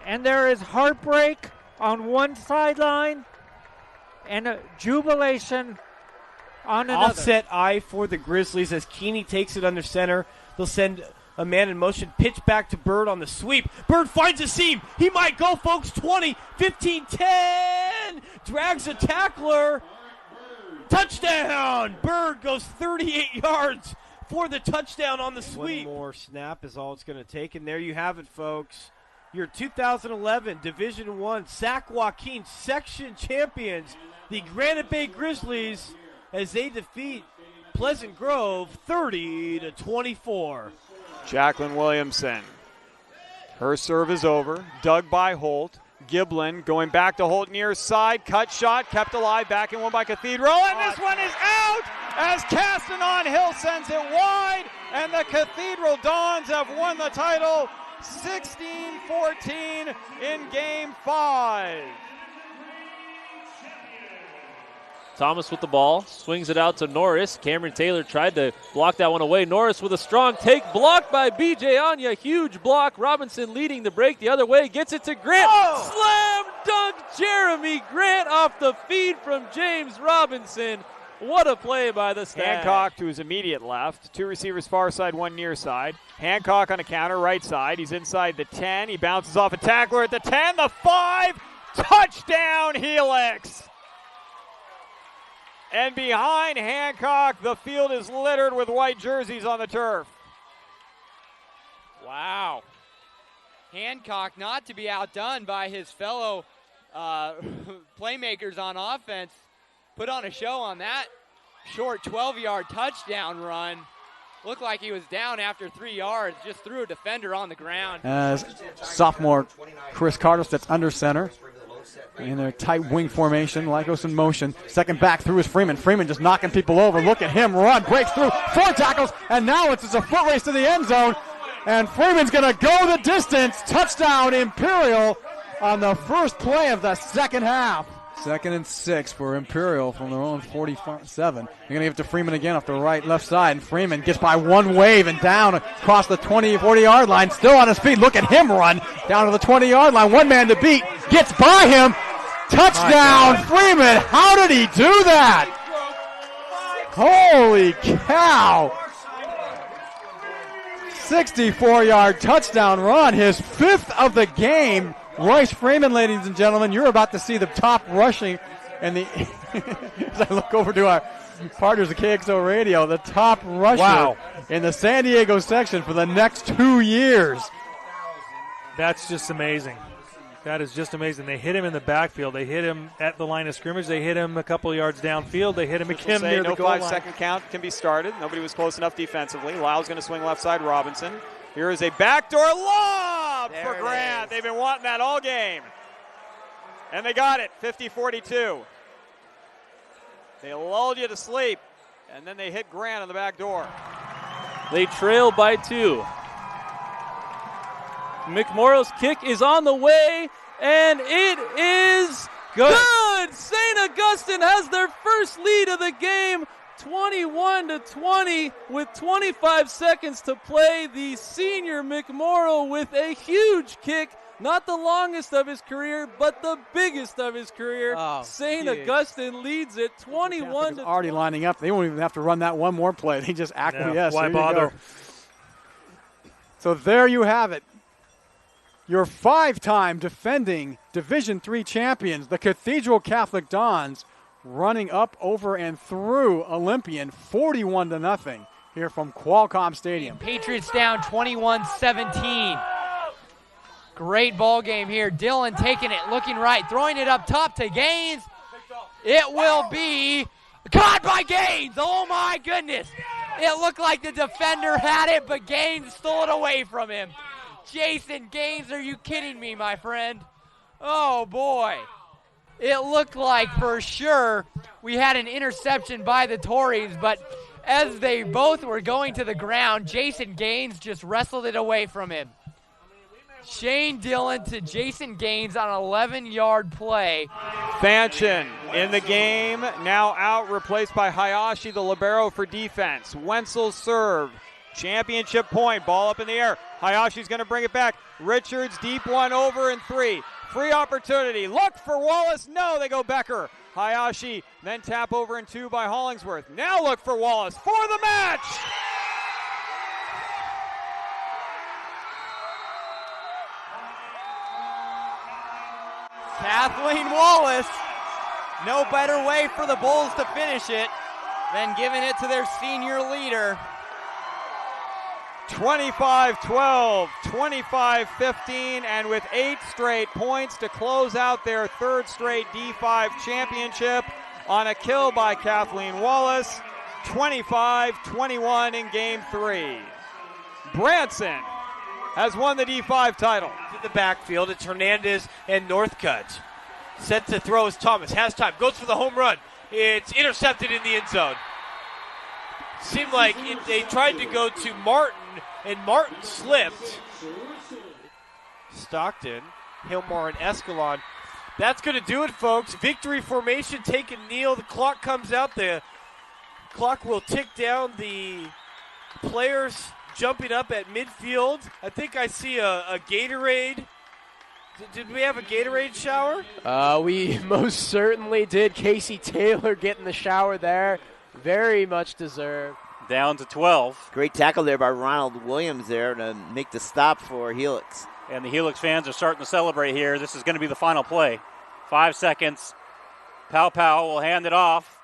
And there is heartbreak on one sideline and a jubilation on another. Offset eye for the Grizzlies as Keeney takes it under center. They'll send a man in motion, pitch back to Bird on the sweep. Bird finds a seam. He might go, folks. 20, 15, 10. Drags a tackler. Touchdown! Bird goes 38 yards for the touchdown on the sweep. One more snap is all it's going to take, and there you have it, folks. Your 2011 Division I Sac Joaquin section champions, the Granite Bay Grizzlies, as they defeat Pleasant Grove 30-24. Jacqueline Williamson. Her serve is over. Dug by Holt. Giblin going back to Holt near side. Cut shot. Kept alive. Back and one by Cathedral. And this one is out as Castanon Hill sends it wide. And the Cathedral Dons have won the title 16-14 in Game 5. Thomas with the ball, swings it out to Norris. Cameron Taylor tried to block that one away. Norris with a strong take, blocked by B.J. Anya. Huge block. Robinson leading the break the other way, gets it to Grant. Slam dunk Jeremy Grant off the feed from James Robinson. What a play by the Stag. Hancock to his immediate left. 2 receivers far side, 1 near side. Hancock on a counter right side. He's inside the 10. He bounces off a tackler at the 10, the 5. Touchdown Helix. And behind Hancock, the field is littered with white jerseys on the turf. Wow. Hancock not to be outdone by his fellow playmakers on offense. Put on a show on that short 12-yard touchdown run. Looked like he was down after 3 yards. Just threw a defender on the ground. As sophomore Chris Carter sits under center. In their tight wing formation, Lycos in motion. Second back through is Freeman. Freeman just knocking people over. Look at him run, breaks through, 4 tackles, and now it's just a foot race to the end zone. And Freeman's going to go the distance. Touchdown Imperial on the first play of the second half. 2nd and 6 for Imperial from their own 47. They're going to give it to Freeman again off the left side. And Freeman gets by one wave and down across the 40-yard line. Still on his feet. Look at him run down to the 20-yard line. One man to beat. Gets by him. Touchdown Freeman. How did he do that? Holy cow. 64-yard touchdown run. His 5th of the game. Royce Freeman, ladies and gentlemen, you're about to see the top rushing and the as I look over to our partners at KXO Radio, the top rusher in the San Diego section for the next 2 years. That's just amazing. That is just amazing. They hit him in the backfield. They hit him at the line of scrimmage. They hit him a couple yards downfield. They hit him again near the goal line. No 5-second count can be started. Nobody was close enough defensively. Lyle's going to swing left side. Robinson. Here is a backdoor lob for Grant. They've been wanting that all game. And they got it, 50-42. They lulled you to sleep, and then they hit Grant on the back door. They trail by 2. McMorrow's kick is on the way, and it is good. St. Augustine has their first lead of the game, 21-20 with 25 seconds to play. The senior McMorrow with a huge kick, not the longest of his career, but the biggest of his career. St. Augustine leads it 21-20. Already lining up. They won't even have to run that one more play. They just acquiesce. Why bother? So there you have it. Your 5-time defending Division III champions, the Cathedral Catholic Dons, running up over and through Olympian 41-0 here from Qualcomm Stadium. Patriots down 21-17. Great ball game here. Dillon taking it, looking right, throwing it up top to Gaines. It will be caught by Gaines. Oh my goodness. It looked like the defender had it, but Gaines stole it away from him. Jason Gaines, are you kidding me, my friend? Oh boy. It looked like for sure we had an interception by the Tories, but as they both were going to the ground, Jason Gaines just wrestled it away from him. Shane Dillon to Jason Gaines on an 11-yard play. Fanchon in the game, now out, replaced by Hayashi, the libero for defense. Wenzel serve, championship point, ball up in the air. Hayashi's going to bring it back. Richards, deep one, over and 3. Free opportunity, look for Wallace, no, they go Becker. Hayashi, then tap over and 2 by Hollingsworth. Now look for Wallace for the match! Kathleen Wallace, no better way for the Bulls to finish it than giving it to their senior leader. 25-12, 25-15, and with 8 straight points to close out their 3rd straight D5 championship on a kill by Kathleen Wallace, 25-21 in Game 3. Branson has won the D5 title. To the backfield, it's Hernandez and Northcutt. Set to throw is Thomas, has time, goes for the home run. It's intercepted in the end zone. Seemed like they tried to go to Martin, and Martin slipped. Stockton, Hilmar, and Escalon. That's going to do it, folks. Victory formation, take a kneel. The clock comes out. The clock will tick down. The players jumping up at midfield. I think I see a Gatorade. Did we have a Gatorade shower? We most certainly did. Casey Taylor getting the shower there. Very much deserved. Down to 12. Great tackle there by Ronald Williams there to make the stop for Helix. And the Helix fans are starting to celebrate here. This is going to be the final play. 5 seconds. Pow will hand it off.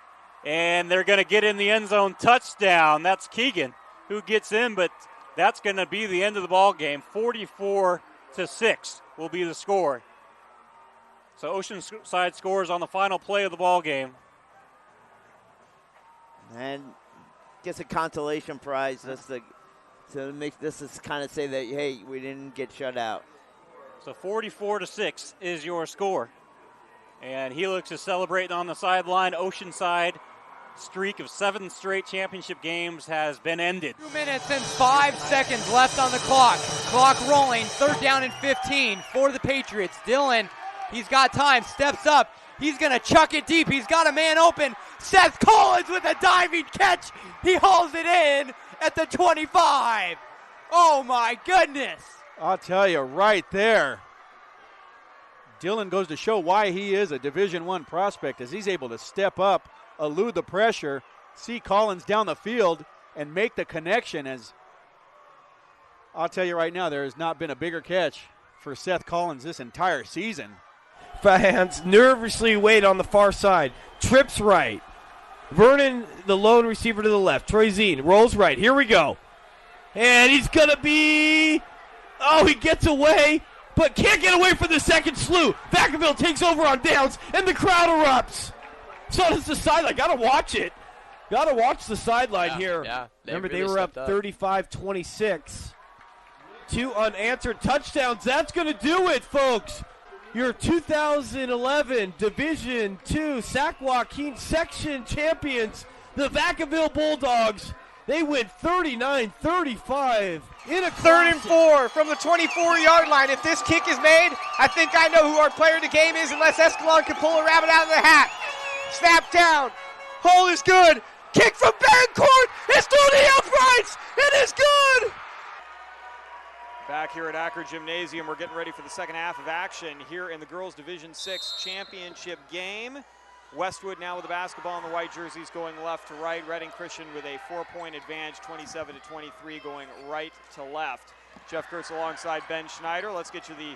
And they're going to get in the end zone. Touchdown. That's Keegan who gets in, but that's going to be the end of the ball game. 44-6 will be the score. So Oceanside scores on the final play of the ball game. And gets a consolation prize just to make this is kind of say that, hey, we didn't get shut out. So 44-6 is your score. And Helix is celebrating on the sideline. Oceanside streak of 7 straight championship games has been ended. 2 minutes and 5 seconds left on the clock. Clock rolling, 3rd down and 15 for the Patriots. Dillon, he's got time, steps up. He's going to chuck it deep. He's got a man open. Seth Collins with a diving catch. He hauls it in at the 25. Oh, my goodness. I'll tell you right there. Dillon goes to show why he is a Division I prospect as he's able to step up, elude the pressure, see Collins down the field, and make the connection. As I'll tell you right now, there has not been a bigger catch for Seth Collins this entire season. Fans nervously wait on the far side. Trips right. Vernon, the lone receiver to the left. Troy Zine rolls right. Here we go. And he's going to be... Oh, he gets away, but can't get away from the second slew. Vacaville takes over on downs, and the crowd erupts. So does the sideline. Got to watch it. Got to watch the sideline here. Yeah, Remember, really they were up stepped 35-26. 2 unanswered touchdowns. That's going to do it, folks. Your 2011 Division II Sac Joaquin Section champions, the Vacaville Bulldogs. They win 39-35 in a 3rd and 4 from the 24-yard line. If this kick is made, I think I know who our player of the game is, unless Escalon can pull a rabbit out of the hat. Snap down. Hold is good. Kick from backcourt. It's through the uprights. It is good. Back here at Akron Gymnasium, we're getting ready for the second half of action here in the girls Division VI championship game. Westwood now with the basketball in the white jerseys going left to right. Reading Christian with a 4-point advantage, 27-23, going right to left. Jeff Kurtz alongside Ben Schneider. Let's get you the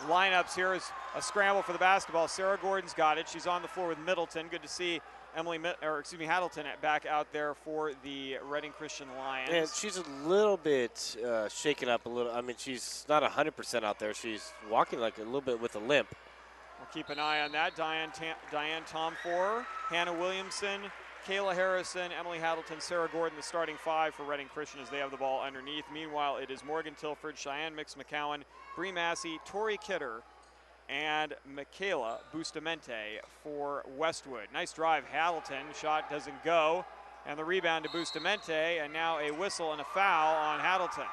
lineups here. Is a scramble for the basketball. Sarah Gordon's got it. She's on the floor with Middleton. Good to see Haddleton back out there for the Reading Christian Lions. And she's a little bit shaken up a little. I mean, she's not 100% out there. She's walking like a little bit with a limp. We'll keep an eye on that. Diane Tomfor, Hannah Williamson, Kayla Harrison, Emily Haddleton, Sarah Gordon, the starting 5 for Reading Christian as they have the ball underneath. Meanwhile, it is Morgan Tilford, Cheyenne Mix-McCowan, Bree Massey, Tori Kidder, and Michaela Bustamante for Westwood. Nice drive, Haddleton. Shot doesn't go. And the rebound to Bustamante, and now a whistle and a foul on Haddleton.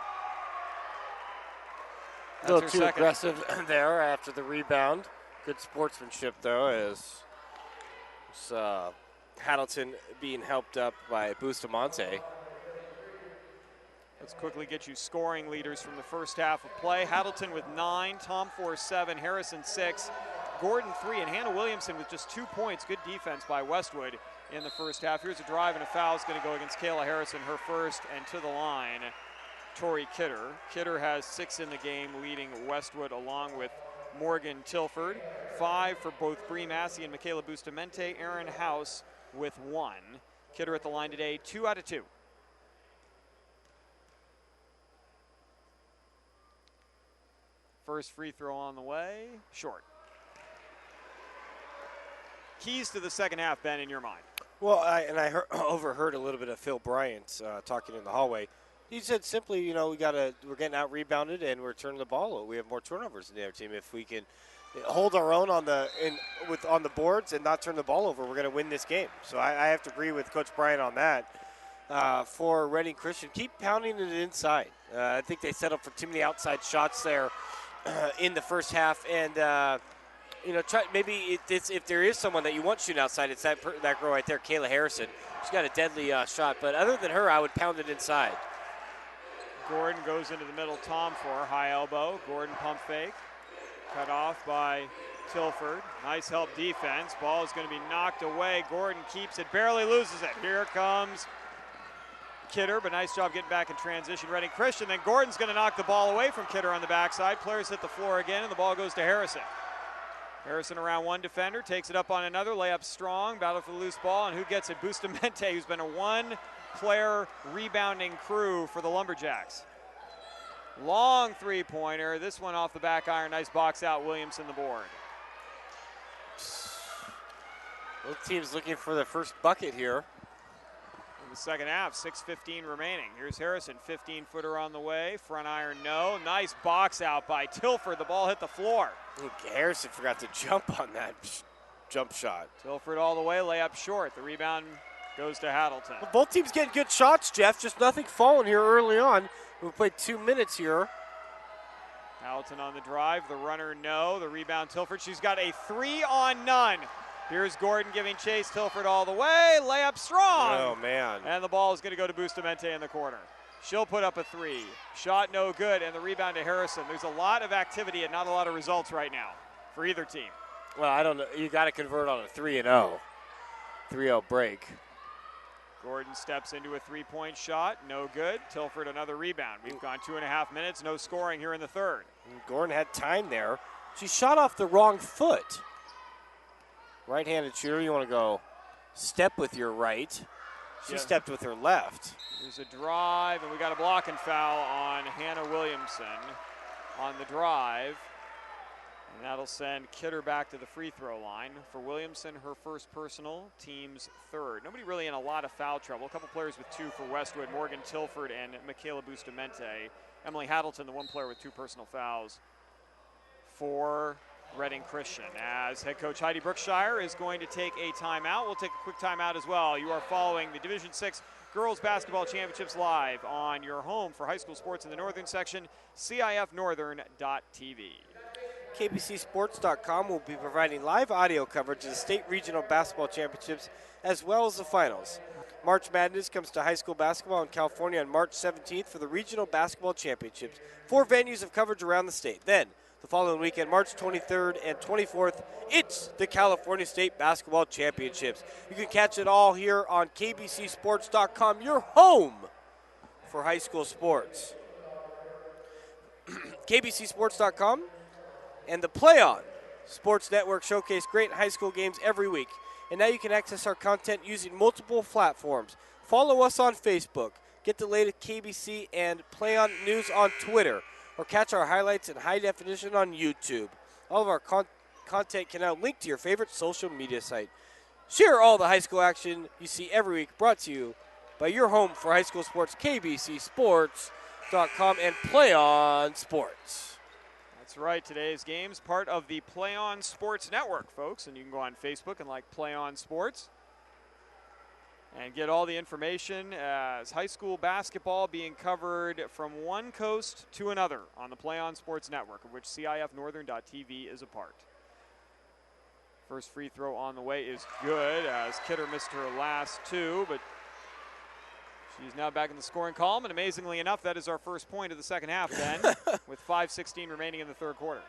A little too aggressive there after the rebound. Good sportsmanship, though, as Haddleton being helped up by Bustamante. Let's quickly get you scoring leaders from the first half of play. Haddleton with 9, Tomfor 7, Harrison 6, Gordon 3, and Hannah Williamson with just 2 points. Good defense by Westwood in the first half. Here's a drive, and a foul is going to go against Kayla Harrison, her first, and to the line, Tori Kidder. Kidder has 6 in the game, leading Westwood along with Morgan Tilford. 5 for both Bree Massey and Michaela Bustamante. Aaron House with 1. Kidder at the line today, 2 out of 2. First free throw on the way, short. Keys to the second half, Ben, in your mind? Well, I overheard a little bit of Phil Bryant talking in the hallway. He said simply, you know, we're getting out rebounded and we're turning the ball. We have more turnovers in the other team. If we can hold our own on the boards and not turn the ball over, we're going to win this game. So I have to agree with Coach Bryant on that. For Reading Christian, keep pounding it inside. I think they settled for too many outside shots there in the first half, and try maybe if there is someone that you want shooting outside, it's that girl right there, Kayla Harrison. She's got a deadly shot, but other than her, I would pound it inside. Gordon goes into the middle, Tomfor, high elbow. Gordon pump fake, cut off by Tilford. Nice help defense. Ball is going to be knocked away. Gordon keeps it, barely loses it. Here comes Kidder, but nice job getting back in transition. Reading Christian, then Gordon's going to knock the ball away from Kidder on the backside. Players hit the floor again, and the ball goes to Harrison. Harrison around one defender, takes it up on another, layup strong, battle for the loose ball, and who gets it? Bustamante, who's been a one-player rebounding crew for the Lumberjacks. Long three-pointer, this one off the back iron, nice box out, Williamson the board. Both teams looking for their first bucket here. The second half, 6:15 remaining. Here's Harrison, 15-footer on the way. Front iron, no. Nice box out by Tilford. The ball hit the floor. Harrison forgot to jump on that jump shot. Tilford all the way, layup short. The rebound goes to Haddleton. Well, both teams getting good shots, Jeff. Just nothing falling here early on. We played 2 minutes here. Haddleton on the drive. The runner, no. The rebound, Tilford. She's got a 3-on-none. Here's Gordon giving chase, Tilford all the way, layup strong. Oh, man. And the ball is going to go to Bustamante in the corner. She'll put up a 3. Shot no good, and the rebound to Harrison. There's a lot of activity and not a lot of results right now for either team. Well, I don't know. You got to convert on a 3-0. 3-0 break. Gordon steps into a 3-point shot, no good. Tilford another rebound. We've gone 2.5 minutes, no scoring here in the third. Gordon had time there. She shot off the wrong foot. Right-handed shooter, you want to go step with your right. She stepped with her left. There's a drive, and we got a block and foul on Hannah Williamson on the drive. And that'll send Kidder back to the free throw line. For Williamson, her first personal, team's third. Nobody really in a lot of foul trouble. A couple players with 2 for Westwood, Morgan Tilford and Michaela Bustamante. Emily Haddleton, the one player with 2 personal fouls for Reading Christian, as head coach Heidi Brookshire is going to take a timeout. We'll take a quick timeout as well. You are following the Division VI Girls Basketball Championships live on your home for high school sports in the northern section, CIFnorthern.tv. KBCSports.com will be providing live audio coverage of the state regional basketball championships as well as the finals. March Madness comes to high school basketball in California on March 17th for the regional basketball championships. 4 venues of coverage around the state. Then, the following weekend, March 23rd and 24th, it's the California State Basketball Championships. You can catch it all here on KBCSports.com, your home for high school sports. KBCSports.com and the Play On Sports Network showcase great high school games every week. And now you can access our content using multiple platforms. Follow us on Facebook, get the latest KBC and Play On news on Twitter, or catch our highlights in high definition on YouTube. All of our content can now link to your favorite social media site. Share all the high school action you see every week, brought to you by your home for high school sports, KBCSports.com and Play On Sports. That's right. Today's game's part of the Play On Sports Network, folks. And you can go on Facebook and like Play On Sports and get all the information as high school basketball being covered from one coast to another on the Play On Sports Network, of which CIF Northern.tv is a part. First free throw on the way is good as Kidder missed her last two, but she's now back in the scoring column, and amazingly enough, that is our first point of the second half then, with 5:16 remaining in the third quarter.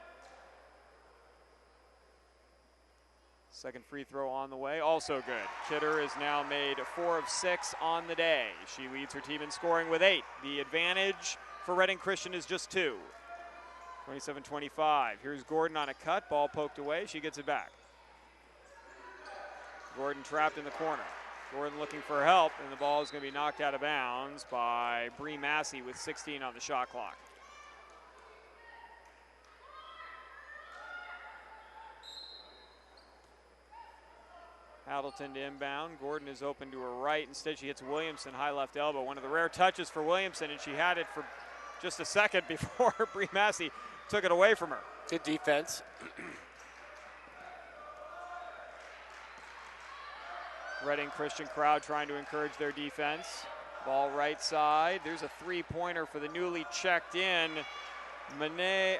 Second free throw on the way, also good. Kidder has now made 4 of 6 on the day. She leads her team in scoring with 8. The advantage for Reading Christian is just 2. 27-25. Here's Gordon on a cut, ball poked away, she gets it back. Gordon trapped in the corner. Gordon looking for help, and the ball is going to be knocked out of bounds by Bree Massey with 16 on the shot clock. Haddleton to inbound. Gordon is open to her right. Instead, she hits Williamson, high left elbow. One of the rare touches for Williamson, and she had it for just a second before Bree Massey took it away from her. Good defense. Reading Christian crowd trying to encourage their defense. Ball right side. There's a three-pointer for the newly checked in Monet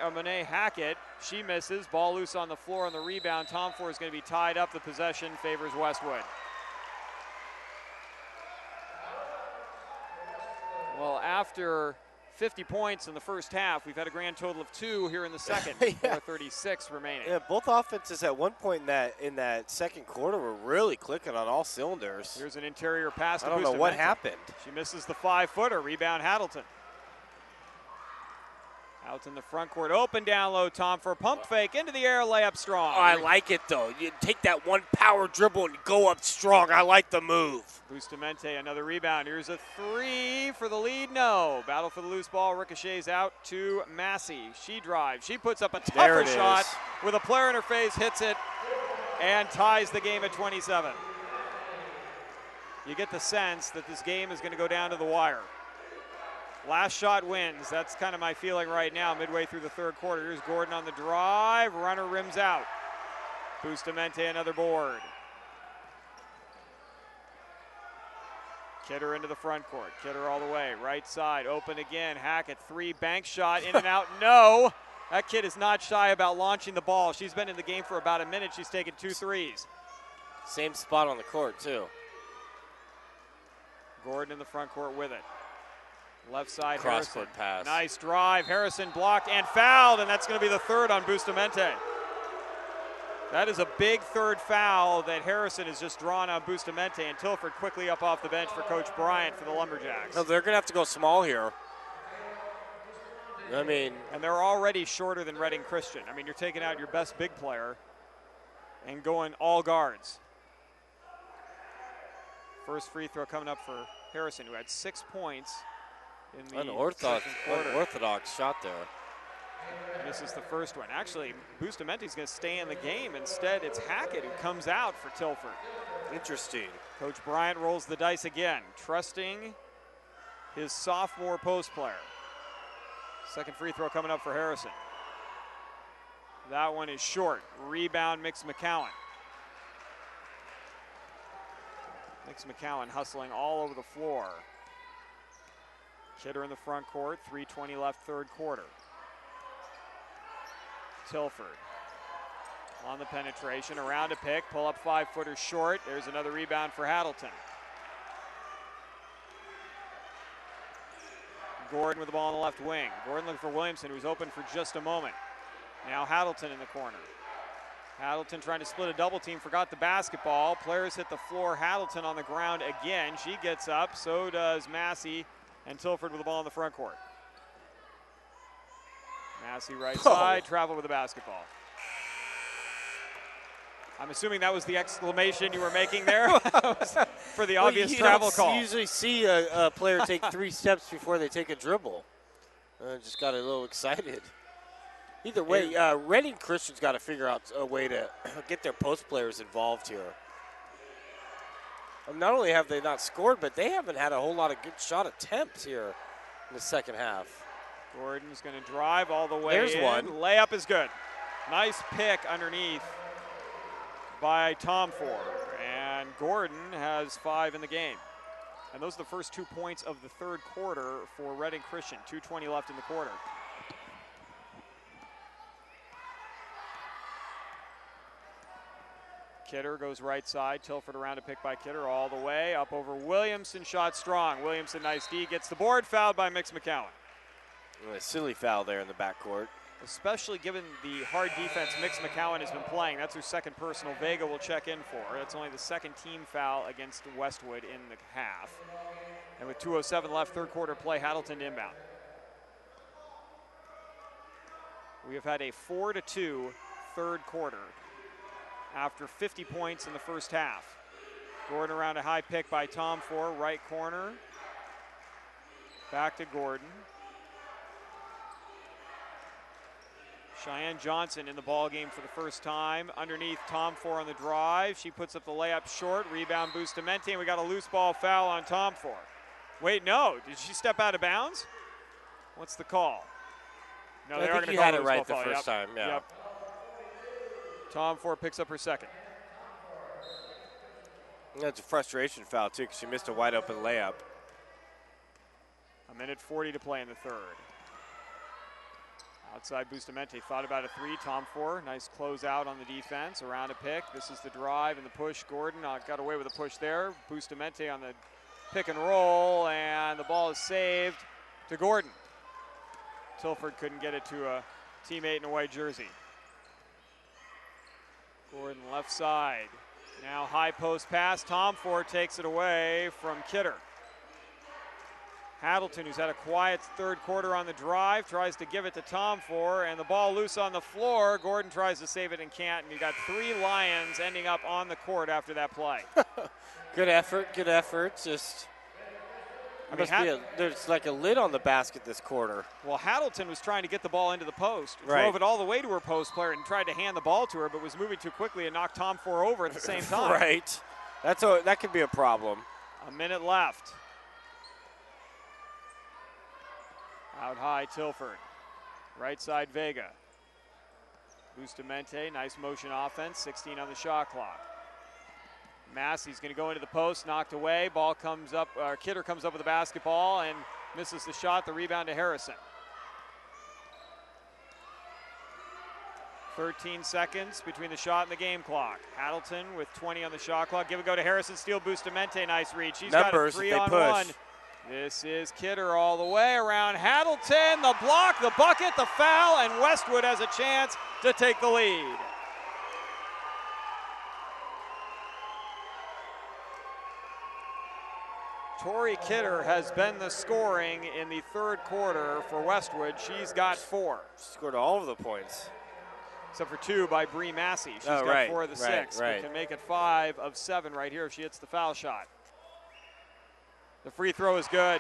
Hackett. She misses. Ball loose on the floor on the rebound. Tom Ford is going to be tied up. The possession favors Westwood. Well, after 50 points in the first half, we've had a grand total of 2 here in the second. Yeah. 4:36 remaining. Yeah, both offenses at one point in that second quarter were really clicking on all cylinders. Here's an interior pass to I don't know what Bustamante. happened. She misses the 5-footer. Rebound Haddleton. Out in the front court, open down low, Tom for a pump fake, into the air, layup strong. Oh, I like it, though. You take that one power dribble and go up strong. I like the move. Bustamante, another rebound. Here's a 3 for the lead. No. Battle for the loose ball. Ricochets out to Massey. She drives. She puts up a tougher shot with a player in her face, hits it, and ties the game at 27. You get the sense that this game is going to go down to the wire. Last shot wins. That's kind of my feeling right now, midway through the third quarter. Here's Gordon on the drive. Runner rims out. Bustamante another board. Kidder into the front court. Kidder all the way. Right side. Open again. Hackett. 3 bank shot. In and out. No. That kid is not shy about launching the ball. She's been in the game for about a minute. She's taken 2 threes. Same spot on the court, too. Gordon in the front court with it. Left side, Cross-court Harrison. pass. Nice drive. Harrison blocked and fouled, and that's going to be the 3rd on Bustamante. That is a big 3rd foul that Harrison has just drawn on Bustamante, and Tilford quickly up off the bench for Coach Bryant for the Lumberjacks. No, they're going to have to go small here. I mean, and they're already shorter than Reading Christian. I mean, you're taking out your best big player and going all guards. First free throw coming up for Harrison, who had 6 points in the unorthodox shot there. This is the first one. Actually, Bustamante's going to stay in the game. Instead, it's Hackett who comes out for Tilford. Interesting. Coach Bryant rolls the dice again, trusting his sophomore post player. Second free throw coming up for Harrison. That one is short. Rebound, Mix McCowan. Mix McCowan hustling all over the floor. Kidder in the front court, 3:20 left, third quarter. Tilford on the penetration, around a pick, pull up 5-footer short. There's another rebound for Haddleton. Gordon with the ball on the left wing. Gordon looking for Williamson, who's open for just a moment. Now Haddleton in the corner. Haddleton trying to split a double team, forgot the basketball. Players hit the floor. Haddleton on the ground again. She gets up, so does Massey, and Tilford with the ball in the front court. Massey right side, travel with the basketball. I'm assuming that was the exclamation you were making there for the obvious you travel don't call. usually see a player take 3 steps before they take a dribble. Just got a little excited. Either way, Reading Christian's got to figure out a way to get their post players involved here. Not only have they not scored, but they haven't had a whole lot of good shot attempts here in the second half. Gordon's going to drive all the way There's in. one. Layup is good. Nice pick underneath by Tom Ford. And Gordon has 5 in the game. And those are the first 2 points of the third quarter for Reading Christian. 2:20 left in the quarter. Kidder goes right side. Tilford around a pick by Kidder all the way. Up over Williamson. Shot strong. Williamson, nice D. Gets the board. Fouled by Mix McCowan. A silly foul there in the backcourt. Especially given the hard defense Mix McCowan has been playing. That's her second personal. Vega will check in for. That's only the second team foul against Westwood in the half. And with 2:07 left, third quarter play, Haddleton inbound. We have had a 4-2 third quarter after 50 points in the first half. Gordon around a high pick by Tom Ford, right corner. Back to Gordon. Cheyenne Johnson in the ball game for the first time. Underneath Tom Ford on the drive. She puts up the layup short. Rebound Bustamante, and we got a loose ball foul on Tom Ford. Wait, no. Did she step out of bounds? What's the call? No, they are going to call had a it loose right ball the foul. first time. Yeah. Yep. Tom Ford picks up her second. That's a frustration foul, too, because she missed a wide open layup. 1:40 to play in the third. Outside Bustamante thought about a 3. Tom Ford, nice closeout on the defense. Around a pick. This is the drive and the push. Gordon got away with a push there. Bustamante on the pick and roll, and the ball is saved to Gordon. Tilford couldn't get it to a teammate in a white jersey. Gordon left side. Now high post pass. Tom Ford takes it away from Kidder. Haddleton, who's had a quiet third quarter on the drive, tries to give it to Tom Ford, and the ball loose on the floor. Gordon tries to save it and can't, and you got 3 Lions ending up on the court after that play. Good effort, good effort. Just, there's like a lid on the basket this quarter. Well, Haddleton was trying to get the ball into the post, right. Drove it all the way to her post player and tried to hand the ball to her, but was moving too quickly and knocked Tom Ford over at the same time. Right. That could be a problem. A minute left. Out high, Tilford. Right side, Vega. Bustamante, nice motion offense, 16 on the shot clock. Massey's going to go into the post, knocked away. Ball comes up, Kidder comes up with the basketball and misses the shot. The rebound to Harrison. 13 seconds between the shot and the game clock. Haddleton with 20 on the shot clock. Give it go to Harrison. Steal Bustamante. Nice reach. She's got a 3-on-1. This is Kidder all the way around Haddleton. The block, the bucket, the foul, and Westwood has a chance to take the lead. Tori Kidder has been the scoring in the third quarter for Westwood. She's got 4. She scored all of the points. Except for 2 by Bree Massey. She's got 4 of the 6. Right. But can make it 5 of 7 right here if she hits the foul shot. The free throw is good.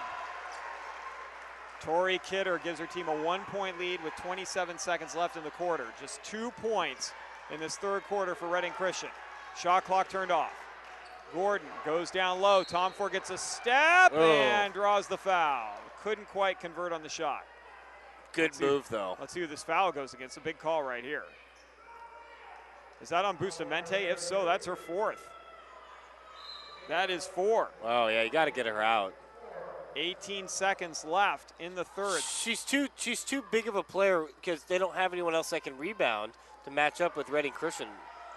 Tori Kidder gives her team a 1-point lead with 27 seconds left in the quarter. Just 2 points in this third quarter for Reading Christian. Shot clock turned off. Gordon goes down low. Tom Ford gets a step and draws the foul. Couldn't quite convert on the shot. Good move, though. Let's see who this foul goes against. A big call right here. Is that on Bustamante? If so, that's her 4th. That is 4. Oh, yeah, you got to get her out. 18 seconds left in the third. She's too big of a player because they don't have anyone else that can rebound to match up with Reading Christian.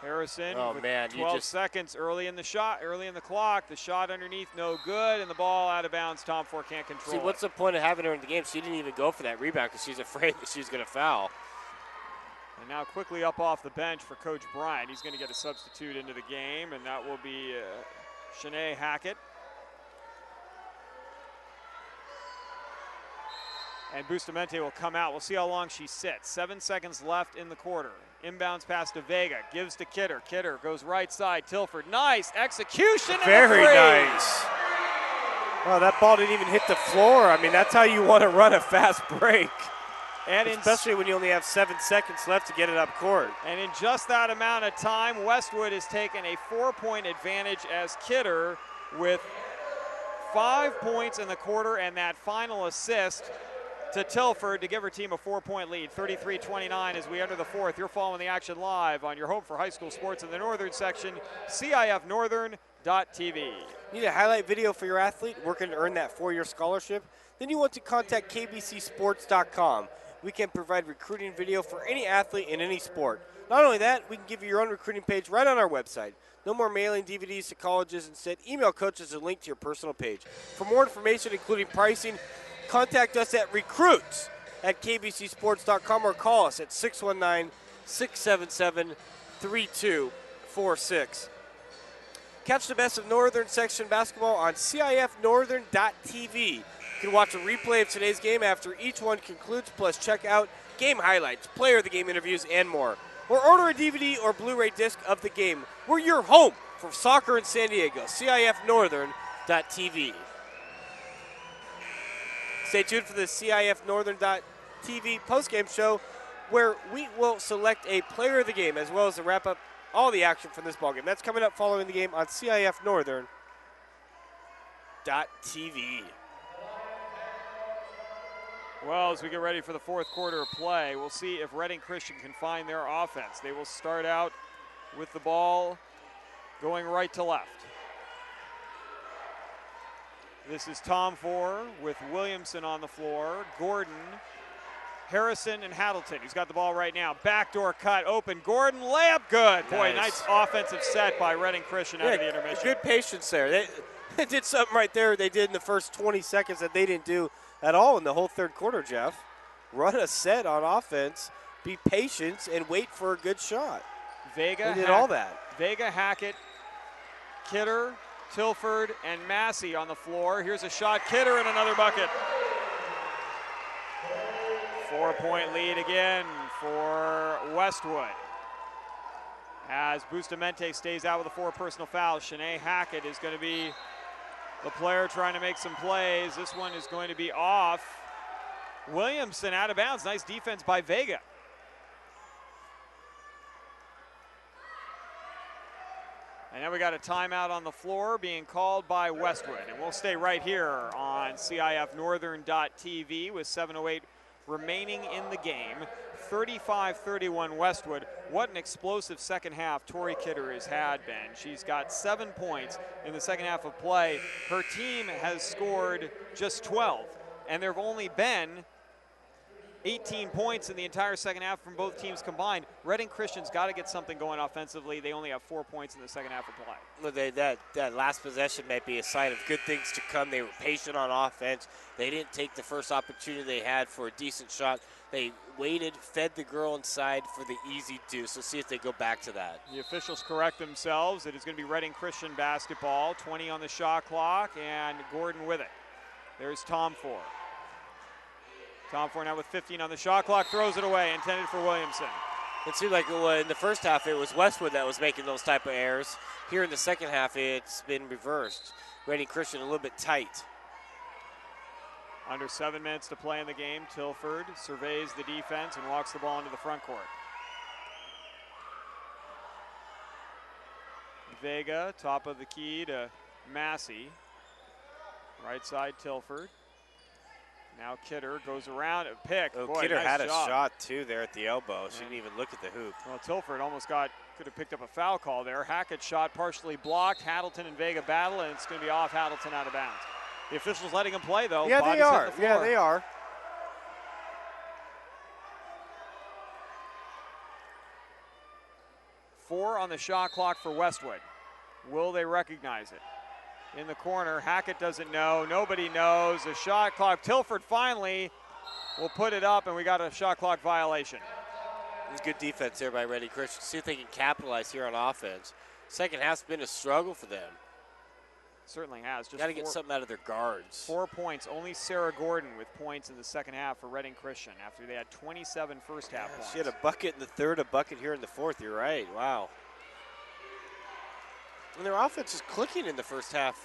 Harrison with 12 you just seconds early in the shot, early in the clock. The shot underneath, no good, and the ball out of bounds. Tom Ford can't control See, what's the point of having her in the game? She didn't even go for that rebound because she's afraid that she's going to foul. And now quickly up off the bench for Coach Bryant. He's going to get a substitute into the game, and that will be Shanae Hackett. And Bustamante will come out. We'll see how long she sits. 7 seconds left in the quarter. Inbounds pass to Vega. Gives to Kidder. Kidder goes right side. Tilford. Nice execution. Very and a three. nice. Well, that ball didn't even hit the floor. I mean, that's how you want to run a fast break. And especially when you only have 7 seconds left to get it up court. And in just that amount of time, Westwood has taken a 4-point advantage as Kidder with 5 points in the quarter and that final assist to Tilford to give her team a 4-point lead, 33-29 as we enter the fourth. You're following the action live on your home for high school sports in the Northern section, CIF Northern.tv. Need a highlight video for your athlete working to earn that 4-year scholarship? Then you want to contact kbcsports.com. We can provide recruiting video for any athlete in any sport. Not only that, we can give you your own recruiting page right on our website. No more mailing DVDs to colleges. Instead, email coaches a link to your personal page. For more information, including pricing, contact us at recruits@kbcsports.com or call us at 619-677-3246. Catch the best of Northern Section basketball on CIF Northern.tv. You can watch a replay of today's game after each one concludes, plus check out game highlights, player of the game interviews, and more. Or order a DVD or Blu-ray disc of the game. We're your home for soccer in San Diego, CIF Northern.tv. Stay tuned for the CIF Northern.tv postgame show where we will select a player of the game as well as to wrap up all the action from this ballgame. That's coming up following the game on CIF Northern.tv. Well, as we get ready for the fourth quarter of play, we'll see if Reading Christian can find their offense. They will start out with the ball going right to left. This is Tom Four with Williamson on the floor. Gordon, Harrison, and Haddleton. He's got the ball right now. Backdoor cut, open. Gordon, layup, good. Boy, nice offensive set by Reading Christian out of the intermission. Good patience there. They did something right there they did in the first 20 seconds that they didn't do at all in the whole third quarter, Jeff. Run a set on offense, be patient, and wait for a good shot. Vega did all that. Vega, Hackett, Kidder, Tilford, and Massey on the floor. Here's a shot, Kidder, and another bucket. 4-point lead again for Westwood. As Bustamante stays out with a 4 personal fouls, Shanae Hackett is going to be the player trying to make some plays. This one is going to be off. Williamson out of bounds. Nice defense by Vega. And now we got a timeout on the floor being called by Westwood. And we'll stay right here on CIF Northern.tv with 7:08 remaining in the game. 35-31 Westwood. What an explosive second half Tori Kidder has had, Ben. She's got 7 points in the second half of play. Her team has scored just 12, and there have only been 18 points in the entire second half from both teams combined. Reading Christian's got to get something going offensively. They only have 4 points in the second half of play. Well, that last possession might be a sign of good things to come. They were patient on offense. They didn't take the first opportunity they had for a decent shot. They waited, fed the girl inside for the easy deuce. So see if they go back to that. The officials correct themselves. It is going to be Reading Christian basketball. 20 on the shot clock, and Gordon with it. There's Tom Four. Tom Four now with 15 on the shot clock, throws it away, intended for Williamson. It seemed like in the first half it was Westwood that was making those type of errors. Here in the second half it's been reversed. Reading Christian a little bit tight. Under 7 minutes to play in the game, Tilford surveys the defense and walks the ball into the front court. Vega, top of the key to Massey. Right side, Tilford. Now Kidder goes around and pick. Oh, Boy, Kidder nice had a job. shot too there at the elbow. She didn't even look at the hoop. Well, Tilford almost could have picked up a foul call there. Hackett shot partially blocked. Haddleton and Vega battle, and it's going to be off Haddleton out of bounds. The officials letting him play, though. Yeah, Bodies they are. hit the floor. Yeah, they are. Four on the shot clock for Westwood. Will they recognize it? In the corner, Hackett doesn't know. Nobody knows. The shot clock. Tilford finally will put it up, and we got a shot clock violation. It was good defense there by Reading Christian. See if they can capitalize here on offense. Second half's been a struggle for them. Certainly has. Just got to get something out of their guards. 4 points. Only Sarah Gordon with points in the second half for Reading Christian after they had 27 first half points. She had a bucket in the third, a bucket here in the fourth. You're right. Wow. And their offense is clicking in the first half.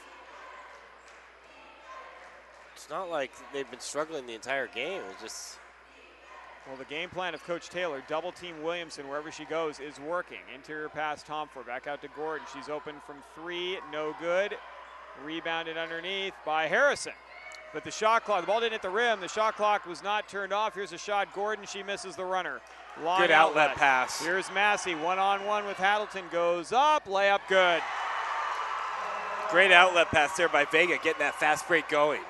It's not like they've been struggling the entire game. It's just. Well, the game plan of Coach Taylor, double team Williamson wherever she goes, is working. Interior pass, Tomford back out to Gordon. She's open from 3, no good. Rebounded underneath by Harrison. But the shot clock, the ball didn't hit the rim. The shot clock was not turned off. Here's a shot, Gordon, she misses the runner. Long good outlet pass. Here's Massey, one-on-one with Haddleton, goes up, layup good. Great outlet pass there by Vega, getting that fast break going.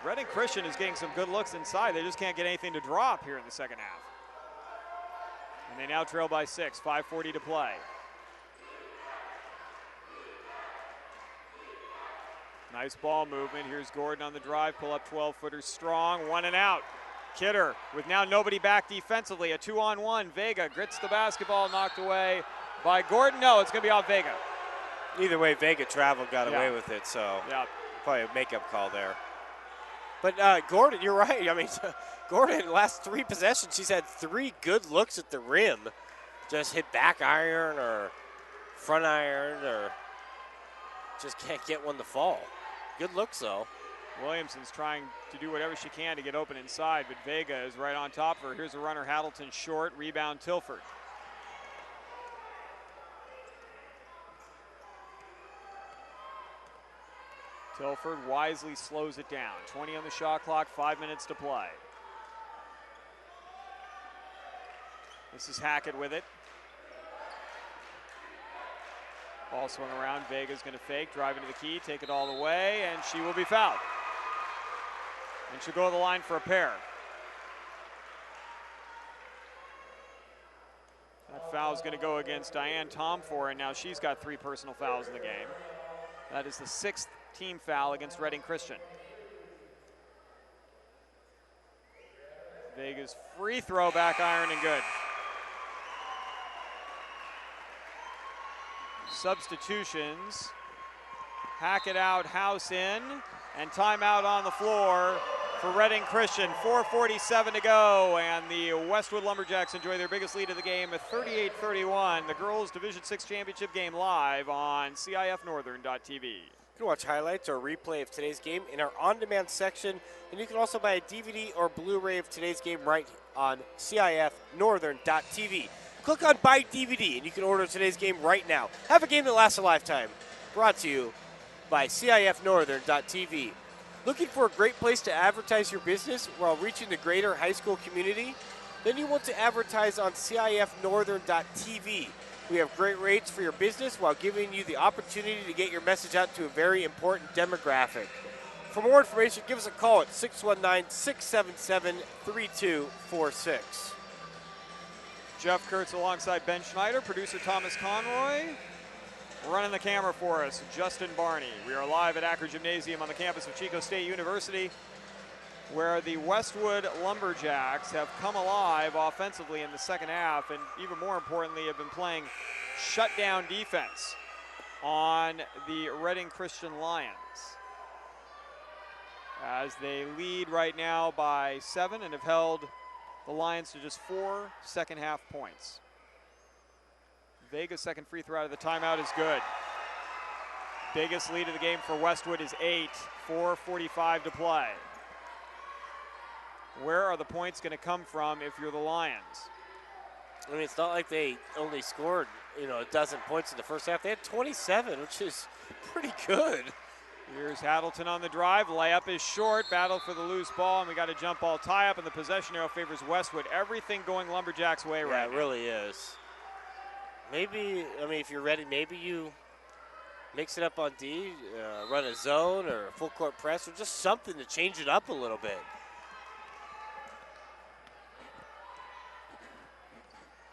Reading Christian is getting some good looks inside. They just can't get anything to drop here in the second half. And they now trail by 6, 5:40 to play. Nice ball movement. Here's Gordon on the drive, pull up 12-footer strong, 1 and out. Kidder with now nobody back defensively, a 2-on-1. Vega grits the basketball, knocked away by Gordon. No, it's going to be off Vega. Either way, Vega traveled, got away with it, so probably a makeup call there. But Gordon, you're right. I mean, Gordon, last 3 possessions, she's had 3 good looks at the rim. Just hit back iron or front iron or just can't get one to fall. Good looks, though. Williamson's trying to do whatever she can to get open inside, but Vega is right on top of her. Here's a runner, Haddleton short, rebound Tilford. Tilford wisely slows it down. 20 on the shot clock, 5 minutes to play. This is Hackett with it. Ball swung around, Vega's gonna fake, drive into the key, take it all the way, and she will be fouled. And she'll go to the line for a pair. That foul's gonna go against Diane Tomfor, and now she's got 3 personal fouls in the game. That is the 6th team foul against Reading Christian. Vega's free throw, back iron, and good. Substitutions. Hackett out, House in, and timeout on the floor for Reading Christian. 4:47 to go, and the Westwood Lumberjacks enjoy their biggest lead of the game at 38-31. The girls Division 6 championship game live on CIFNorthern.tv. You can watch highlights or replay of today's game in our on-demand section, and you can also buy a DVD or Blu-ray of today's game right on CIFNorthern.tv. Click on Buy DVD, and you can order today's game right now. Have a game that lasts a lifetime. Brought to you by CIFNorthern.tv. Looking for a great place to advertise your business while reaching the greater high school community? Then you want to advertise on CIFNorthern.tv. We have great rates for your business while giving you the opportunity to get your message out to a very important demographic. For more information, give us a call at 619-677-3246. Jeff Kurtz alongside Ben Schneider, producer Thomas Conroy. Running the camera for us, Justin Barney. We are live at Acker Gymnasium on the campus of Chico State University, where the Westwood Lumberjacks have come alive offensively in the second half, and even more importantly, have been playing shutdown defense on the Reading Christian Lions, as they lead right now by 7 and have held the Lions to just 4 second half points. Vega's second free throw out of the timeout is good. Biggest lead of the game for Westwood is 8, 4:45 to play. Where are the points going to come from if you're the Lions? I mean, it's not like they only scored, a dozen points in the first half. They had 27, which is pretty good. Here's Haddleton on the drive. Layup is short. Battle for the loose ball, and we got a jump ball tie-up, and the possession arrow favors Westwood. Everything going Lumberjacks' way right now. Yeah, it really is. Maybe, if you're ready, maybe you mix it up on D, run a zone or a full court press, or just something to change it up a little bit.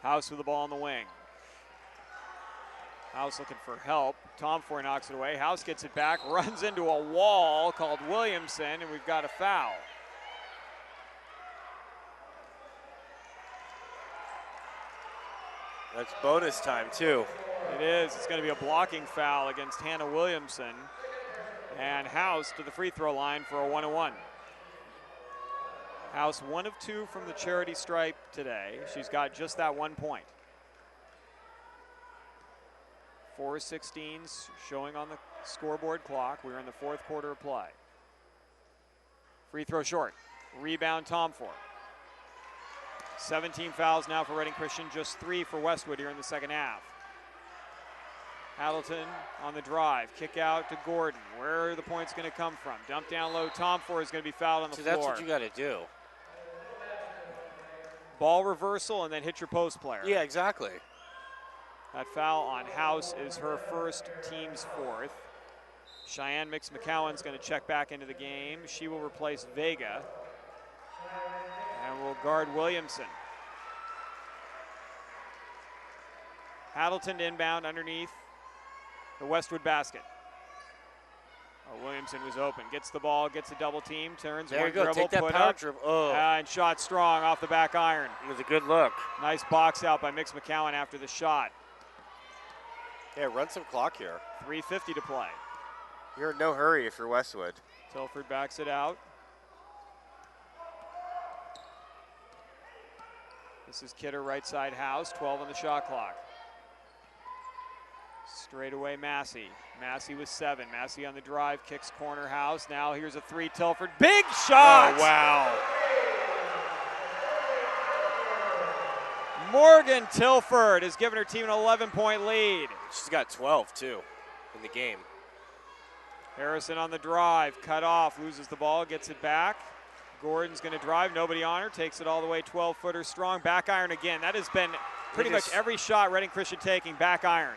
House with the ball on the wing. House looking for help. Tomfor knocks it away. House gets it back, runs into a wall called Williamson, and we've got a foul. That's bonus time, too. It is. It's going to be a blocking foul against Hannah Williamson. And House to the free throw line for a 1-1. House 1 of 2 from the charity stripe today. She's got just that 1 point. 4:16 showing on the scoreboard clock. We're in the fourth quarter of play. Free throw short. Rebound Tomford. 17 fouls now for Reading Christian, just 3 for Westwood here in the second half. Hamilton on the drive, kick out to Gordon. Where are the points going to come from? Dump down low, Tomford is going to be fouled on the floor. That's what you got to do. Ball reversal and then hit your post player. Yeah, exactly. That foul on House is her first, team's fourth. Cheyenne Mix-McCowan's going to check back into the game. She will replace Vega and will guard Williamson. Haddleton inbound underneath the Westwood basket. Oh, Williamson was open. Gets the ball, gets a double team, turns there one you go. dribble, Take that put power up, dribble. Oh. and shot strong off the back iron. It was a good look. Nice box out by Mix-McCowan after the shot. Yeah, run some clock here. 3:50 to play. You're in no hurry if you're Westwood. Tilford backs it out. This is Kidder, right side House, 12 on the shot clock. Straight away Massey. Massey with 7. Massey on the drive, kicks corner House. Now here's a 3, Tilford. Big shot! Oh, wow. Morgan Tilford has given her team an 11-point lead. She's got 12, too, in the game. Harrison on the drive, cut off, loses the ball, gets it back. Gordon's going to drive, nobody on her, takes it all the way, 12-footer strong, back iron again. That has been pretty much every shot Reading Christian taking, back iron.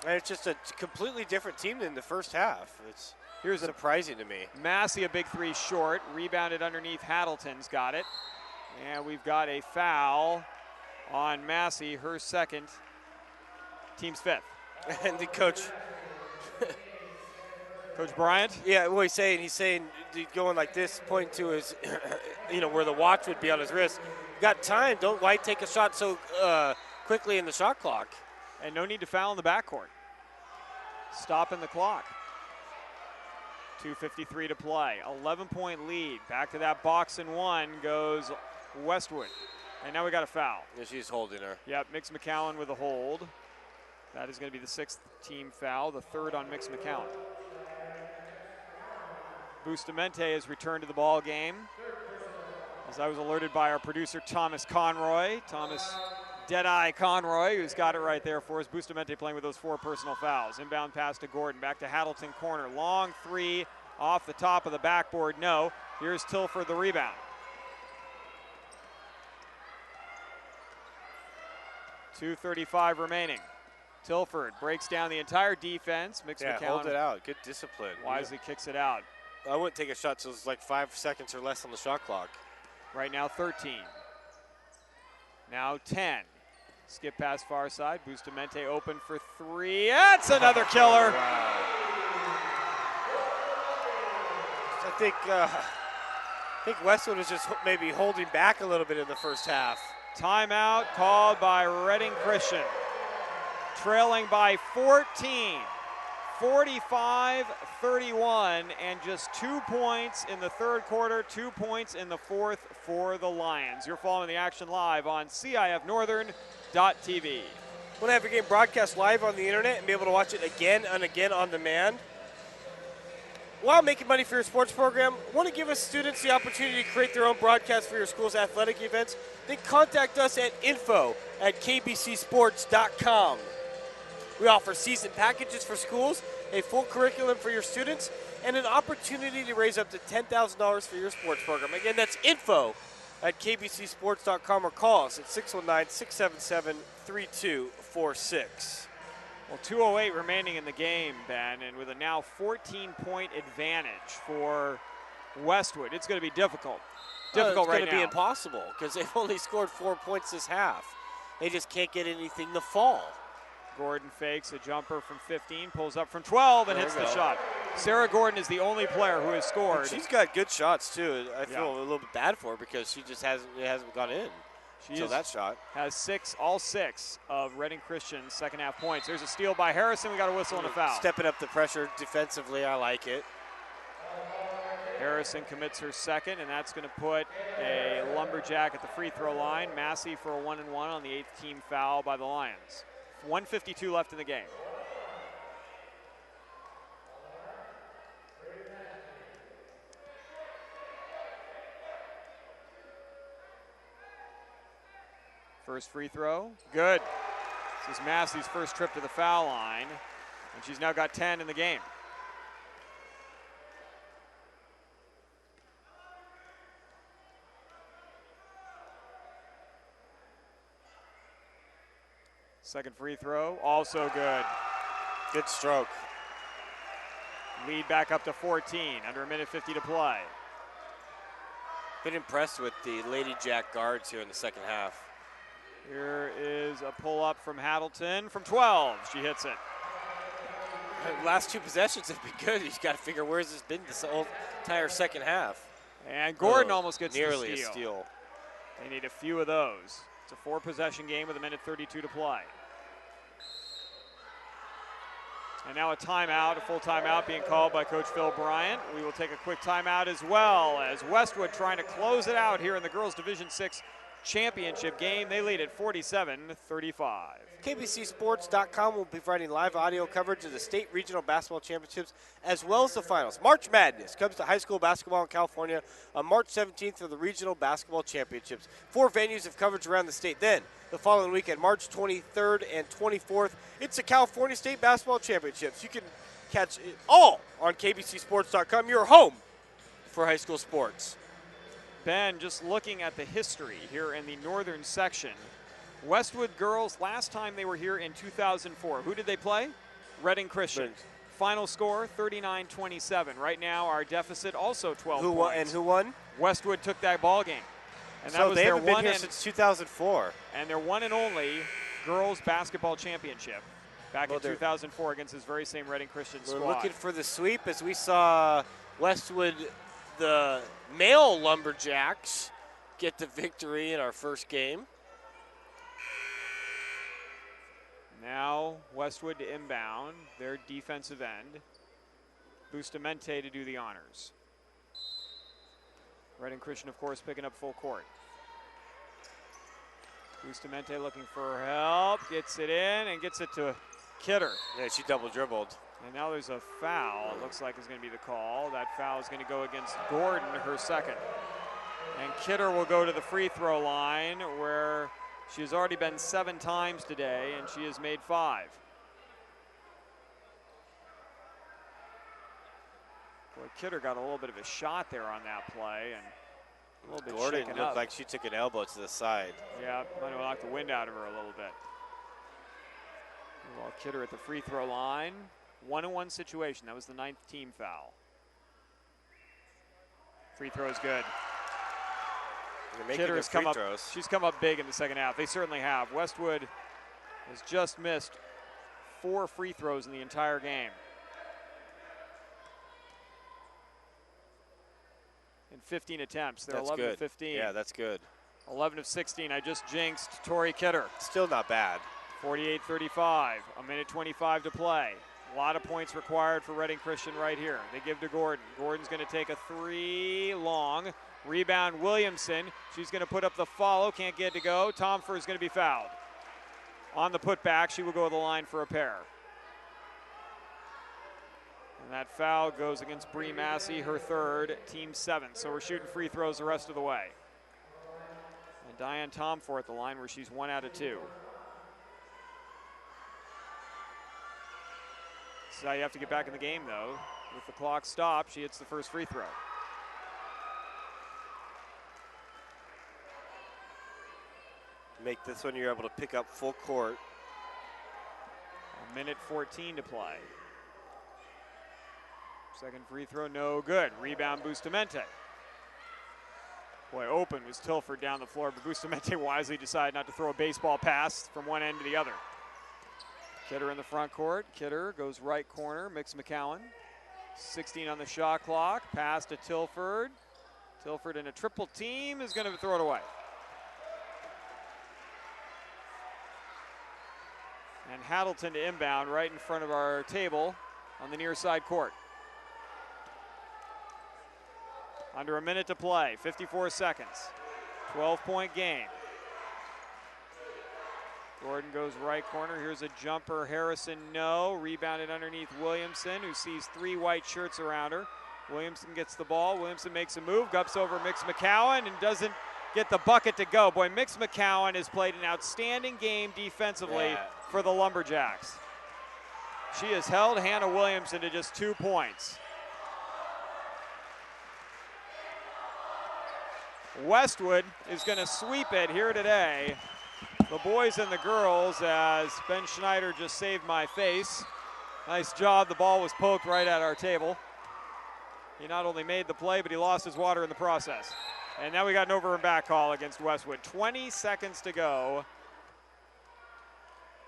And it's just a completely different team than the first half. It's surprising to me. Massey, a big 3 short, rebounded underneath, Haddleton's got it. And we've got a foul on Massey, her second, team's 5th. And the coach... Coach Bryant? Yeah, well, he's saying going like this, pointing to his, where the watch would be on his wrist. Got time. Why take a shot so quickly in the shot clock? And no need to foul in the backcourt. Stopping the clock. 2:53 to play. 11-point lead. Back to that box and 1 goes Westwood. And now we got a foul. Yeah, she's holding her. Yep, Mix-McCowan with a hold. That is going to be the 6th team foul, the 3rd on Mix-McCowan. Bustamante has returned to the ball game. As I was alerted by our producer, Thomas Conroy. Thomas Deadeye Conroy, who's got it right there for us. Bustamante playing with those 4 personal fouls. Inbound pass to Gordon, back to Haddleton corner. Long 3 off the top of the backboard, no. Here's Tilford, the rebound. 2:35 remaining. Tilford breaks down the entire defense. Mix-McCowan hold it out. Good discipline. Wisely kicks it out. I wouldn't take a shot till it's like 5 seconds or less on the shot clock. Right now 13. Now 10. Skip pass far side. Bustamante open for 3. That's another killer. Wow. I think Westwood was just maybe holding back a little bit in the first half. Timeout called by Reading Christian. Trailing by 14. 45-31, and just 2 points in the third quarter, 2 points in the fourth for the Lions. You're following the action live on CIF Northern.tv. Want to have your game broadcast live on the internet and be able to watch it again and again on demand? While making money for your sports program, want to give us students the opportunity to create their own broadcast for your school's athletic events? Then contact us at info@kbcsports.com. We offer season packages for schools, a full curriculum for your students, and an opportunity to raise up to $10,000 for your sports program. Again, that's info@kbcsports.com or call us at 619-677-3246. Well, 2:08 remaining in the game, Ben, and with a now 14-point advantage for Westwood, it's going to be difficult. Right now. It's going to be impossible because they've only scored 4 points this half. They just can't get anything to fall. Gordon fakes a jumper from 15, pulls up from 12, and hits the shot. Sarah Gordon is the only player who has scored. And she's got good shots, too. I feel a little bit bad for her because she just hasn't gone in. So that shot has all six of Reading Christian's second half points. There's a steal by Harrison. We got a whistle and a foul. Stepping up the pressure defensively, I like it. Harrison commits her second, and that's going to put a Lumberjack at the free throw line. Massey for a 1-and-1 on the 8th team foul by the Lions. 1:52 left in the game. First free throw, good. This is Massey's first trip to the foul line, and she's now got 10 in the game. Second free throw, also good. Good stroke. Lead back up to 14, under a minute 50 to play. Been impressed with the Lady Jack guards here in the second half. Here is a pull-up from Haddleton from 12. She hits it. The last two possessions have been good. You've got to figure where's this been this whole entire second half. And Gordon almost gets nearly the steal. A steal. They need a few of those. It's a 4-possession game with a minute 32 to play. And now a timeout, a full timeout being called by Coach Phil Bryant. We will take a quick timeout as well as Westwood trying to close it out here in the girls Division 6 championship game. They lead at 47-35. KBCSports.com will be providing live audio coverage of the state regional basketball championships as well as the finals. March Madness comes to high school basketball in California on March 17th for the regional basketball championships. 4 venues of coverage around the state. Then the following weekend, March 23rd and 24th, it's the California State Basketball Championships. You can catch it all on KBCSports.com, your home for high school sports. Ben, just looking at the history here in the northern section, Westwood girls, last time they were here in 2004, who did they play? Reading Christian. Final score, 39-27. Right now, our deficit also 12 points. And who won? Westwood took that ball game. And so that was they their haven't been one here since 2004. And their one and only girls basketball championship back in 2004 against this very same Reading Christian squad. We're looking for the sweep as we saw Westwood, the male Lumberjacks, get the victory in our first game. Now Westwood to inbound, their defensive end. Bustamante to do the honors. Reading Christian, of course, picking up full court. Bustamante looking for help, gets it in and gets it to Kidder. Yeah, she double dribbled. And now there's a foul, it looks like is going to be the call. That foul is going to go against Gordon, her second. And Kidder will go to the free throw line where she has already been 7 times today, and she has made 5. Boy, Kidder got a little bit of a shot there on that play, and a little bit Gordon shaken looked up. like she took an elbow to the side. Yeah, might have knocked the wind out of her a little bit. Well, Kidder at the free throw line. 1-on-1 situation. That was the 9th team foul. Free throw is good. Kidder has come up. She's come up big in the second half. They certainly have. Westwood has just missed 4 free throws in the entire game. In 15 attempts. They're 11 of 15. Yeah, that's good. 11 of 16. I just jinxed Tori Kidder. Still not bad. 48-35. A minute 25 to play. A lot of points required for Reading Christian right here. They give to Gordon. Gordon's going to take a 3 long. Rebound Williamson. She's going to put up the follow. Can't get it to go. Tomfer is going to be fouled. On the putback, she will go to the line for a pair. And that foul goes against Bree Massey, her 3rd, team 7th. So we're shooting free throws the rest of the way. And Diane Tomfer at the line where she's 1 out of 2. So now you have to get back in the game, though. With the clock stopped, she hits the first free throw. Make this one, you're able to pick up full court. A minute 14 to play. Second free throw, no good. Rebound Bustamante. Boy, open was Tilford down the floor, but Bustamante wisely decided not to throw a baseball pass from one end to the other. Kidder in the front court. Kidder goes right corner. Mix McCowan. 16 on the shot clock. Pass to Tilford. Tilford in a triple team is going to throw it away. Haddleton to inbound right in front of our table on the near side court. Under a minute to play, 54 seconds. 12-point game. Gordon goes right corner. Here's a jumper. Harrison, no. Rebounded underneath Williamson, who sees 3 white shirts around her. Williamson gets the ball. Williamson makes a move, gups over Mix McCowan, and doesn't get the bucket to go. Boy, Mix McCowan has played an outstanding game defensively for the Lumberjacks. She has held Hannah Williamson to just 2 points. Westwood is going to sweep it here today. The boys and the girls, as Ben Schneider just saved my face. Nice job. The ball was poked right at our table. He not only made the play, but he lost his water in the process. And now we got an over and back call against Westwood. 20 seconds to go.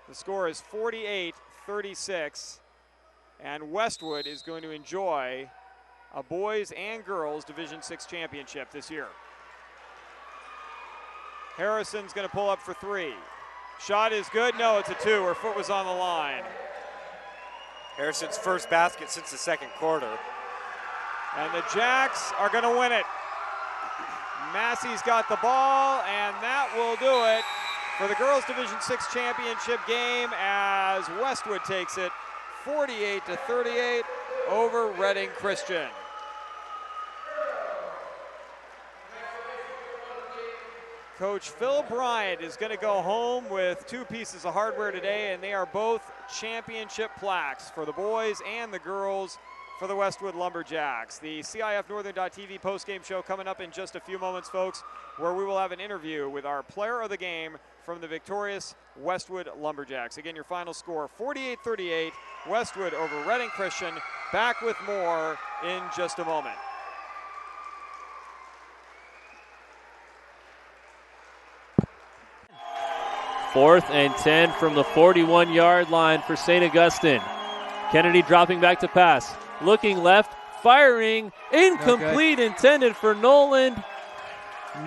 The score is 48-36. And Westwood is going to enjoy a boys and girls Division VI championship this year. Harrison's going to pull up for 3. Shot is good. No, it's a 2. Her foot was on the line. Harrison's first basket since the second quarter. And the Jacks are going to win it. Massey's got the ball, and that will do it for the girls Division VI championship game as Westwood takes it 48-38 over Reading Christian. Coach Phil Bryant is going to go home with 2 pieces of hardware today, and they are both championship plaques for the boys and the girls for the Westwood Lumberjacks. The CIF Northern.tv postgame show coming up in just a few moments, folks, where we will have an interview with our player of the game from the victorious Westwood Lumberjacks. Again, your final score, 48-38, Westwood over Reading Christian. Back with more in just a moment. 4th and 10 from the 41-yard line for St. Augustine. Kennedy dropping back to pass. Looking left, firing, incomplete, intended for Noland.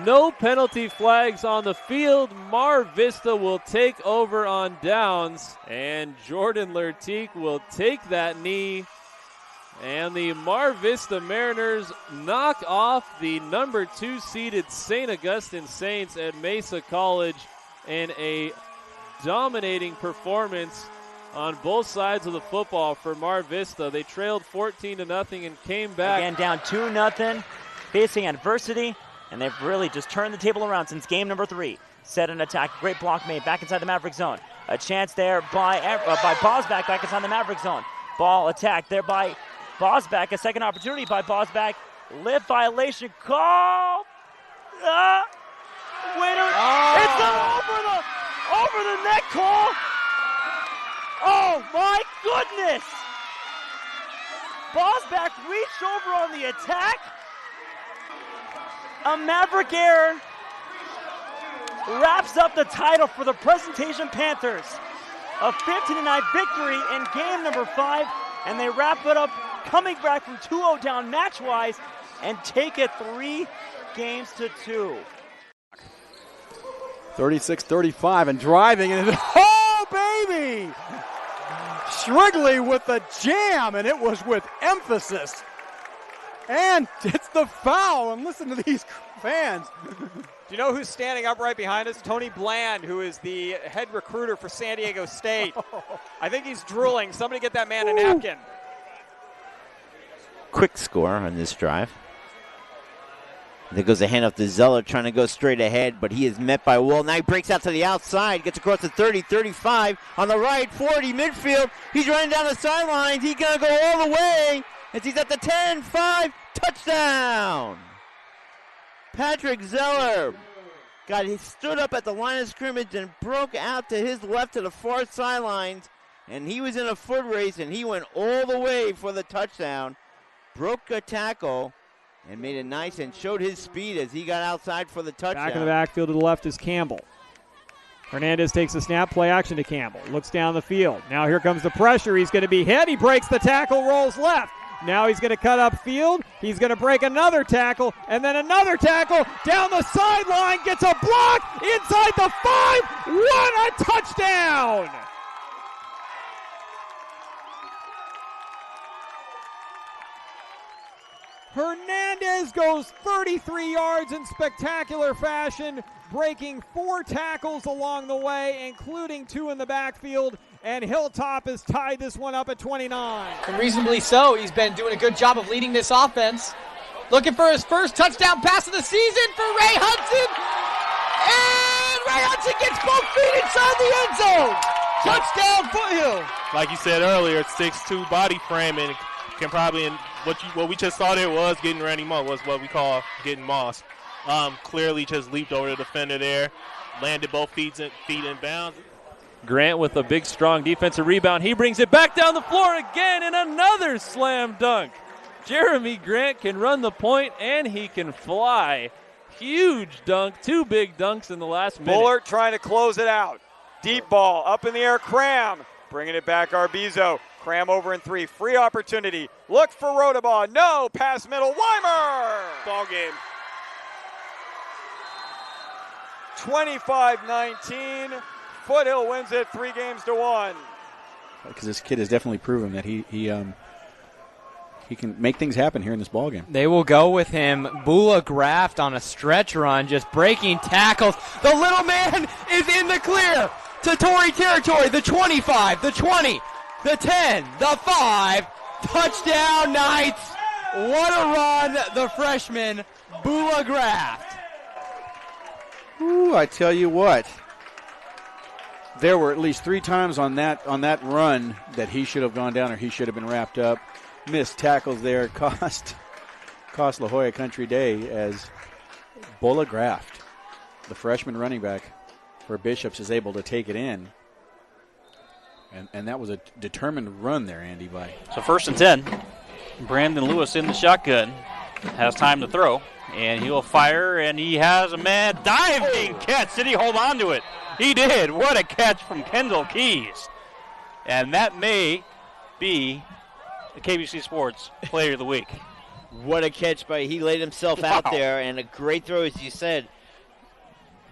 No penalty flags on the field. Mar Vista will take over on downs, and Jordan Lertique will take that knee. And the Mar Vista Mariners knock off the number 2 seeded St. Augustine Saints at Mesa College in a dominating performance on both sides of the football for Mar Vista. They trailed 14-0 and came back. Again, down 2-0, facing adversity, and they've really just turned the table around since game number 3. Set an attack, great block made back inside the Maverick zone. A chance there by Bosback back inside the Maverick zone. Ball attacked there by Bosback, a second opportunity by Bosback. Lift violation call. Winner. It's an over the neck call. Oh my goodness! Bosback reached over on the attack. A Maverick error wraps up the title for the Presentation Panthers. A 15-9 victory in game number 5, and they wrap it up coming back from 2-0 down match-wise and take it 3 games to 2. 36-35 and driving, and oh baby! Shrigley with the jam, and it was with emphasis. And it's the foul, and listen to these fans. Do you know who's standing up right behind us? Tony Bland, who is the head recruiter for San Diego State. I think he's drooling. Somebody get that man a napkin. Quick score on this drive. There goes a handoff to Zeller, trying to go straight ahead, but he is met by Wool. Now he breaks out to the outside, gets across the 30, 35, on the right, 40, midfield. He's running down the sidelines. He's going to go all the way as he's at the 10, 5, touchdown. Patrick Zeller he stood up at the line of scrimmage and broke out to his left to the far sidelines, and he was in a foot race, and he went all the way for the touchdown. Broke a tackle and made it nice and showed his speed as he got outside for the touchdown. Back in the backfield to the left is Campbell. Hernandez takes the snap, play action to Campbell. Looks down the field. Now here comes the pressure. He's going to be hit. He breaks the tackle, rolls left. Now he's going to cut upfield. He's going to break another tackle, and then another tackle down the sideline. Gets a block inside the 5. What a touchdown! Hernandez goes 33 yards in spectacular fashion, breaking 4 tackles along the way, including 2 in the backfield, and Hilltop has tied this one up at 29. And reasonably so. He's been doing a good job of leading this offense. Looking for his first touchdown pass of the season for Ray Hudson. And Ray Hudson gets both feet inside the end zone. Touchdown, Foothill. Like you said earlier, 6'2" body frame, and can probably, what we just thought it was getting Randy Moss, was what we call getting Moss. Clearly just leaped over the defender there, landed both feet in bounds. Grant with a big, strong defensive rebound. He brings it back down the floor again, and another slam dunk. Jeremy Grant can run the point, and he can fly. Huge dunk, 2 big dunks in the last minute. Bullard trying to close it out. Deep ball, up in the air, Cram. Bringing it back, Arbizo. Cram over in 3, free opportunity. Look for Rodabaugh, no, pass middle, Weimer. Ball game. 25-19. Foothill wins it 3-1. Because this kid has definitely proven that he can make things happen here in this ball game. They will go with him. Bula Graft on a stretch run, just breaking tackles. The little man is in the clear to Tory territory. The 25, the 20, the 10, the 5. Touchdown, Knights. What a run, the freshman, Bula Graft. Ooh, I tell you what. There were at least 3 times on that run that he should have gone down or he should have been wrapped up. Missed tackles there cost La Jolla Country Day as Bula Graft, the freshman running back for Bishops, is able to take it in. And that was a determined run there, Andy. So 1st and 10. Brandon Lewis in the shotgun. Has time to throw. And he'll fire, and he has a man diving catch. Did he hold on to it? He did. What a catch from Kendall Keys. And that may be the KBC Sports Player of the Week. What a catch he laid himself out there, and a great throw, as you said.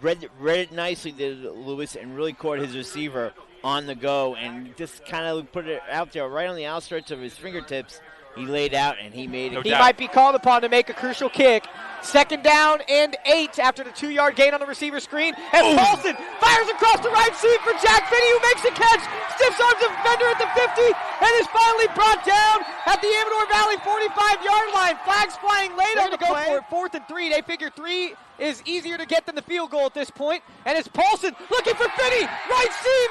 Read it nicely, did Lewis, and really caught his receiver on the go, and just kind of put it out there right on the outstretch of his fingertips. He laid out, and he made it. He might be called upon to make a crucial kick. 2nd down and 8 after the 2-yard gain on the receiver screen. And Paulson fires across the right seam for Jack Finney, who makes the catch. Stiffs arms the defender at the 50 and is finally brought down at the Amador Valley 45-yard line. Flags flying late on the go for it. 4th and 3. They figure 3 is easier to get than the field goal at this point. And it's Paulson looking for Finney. Right seam,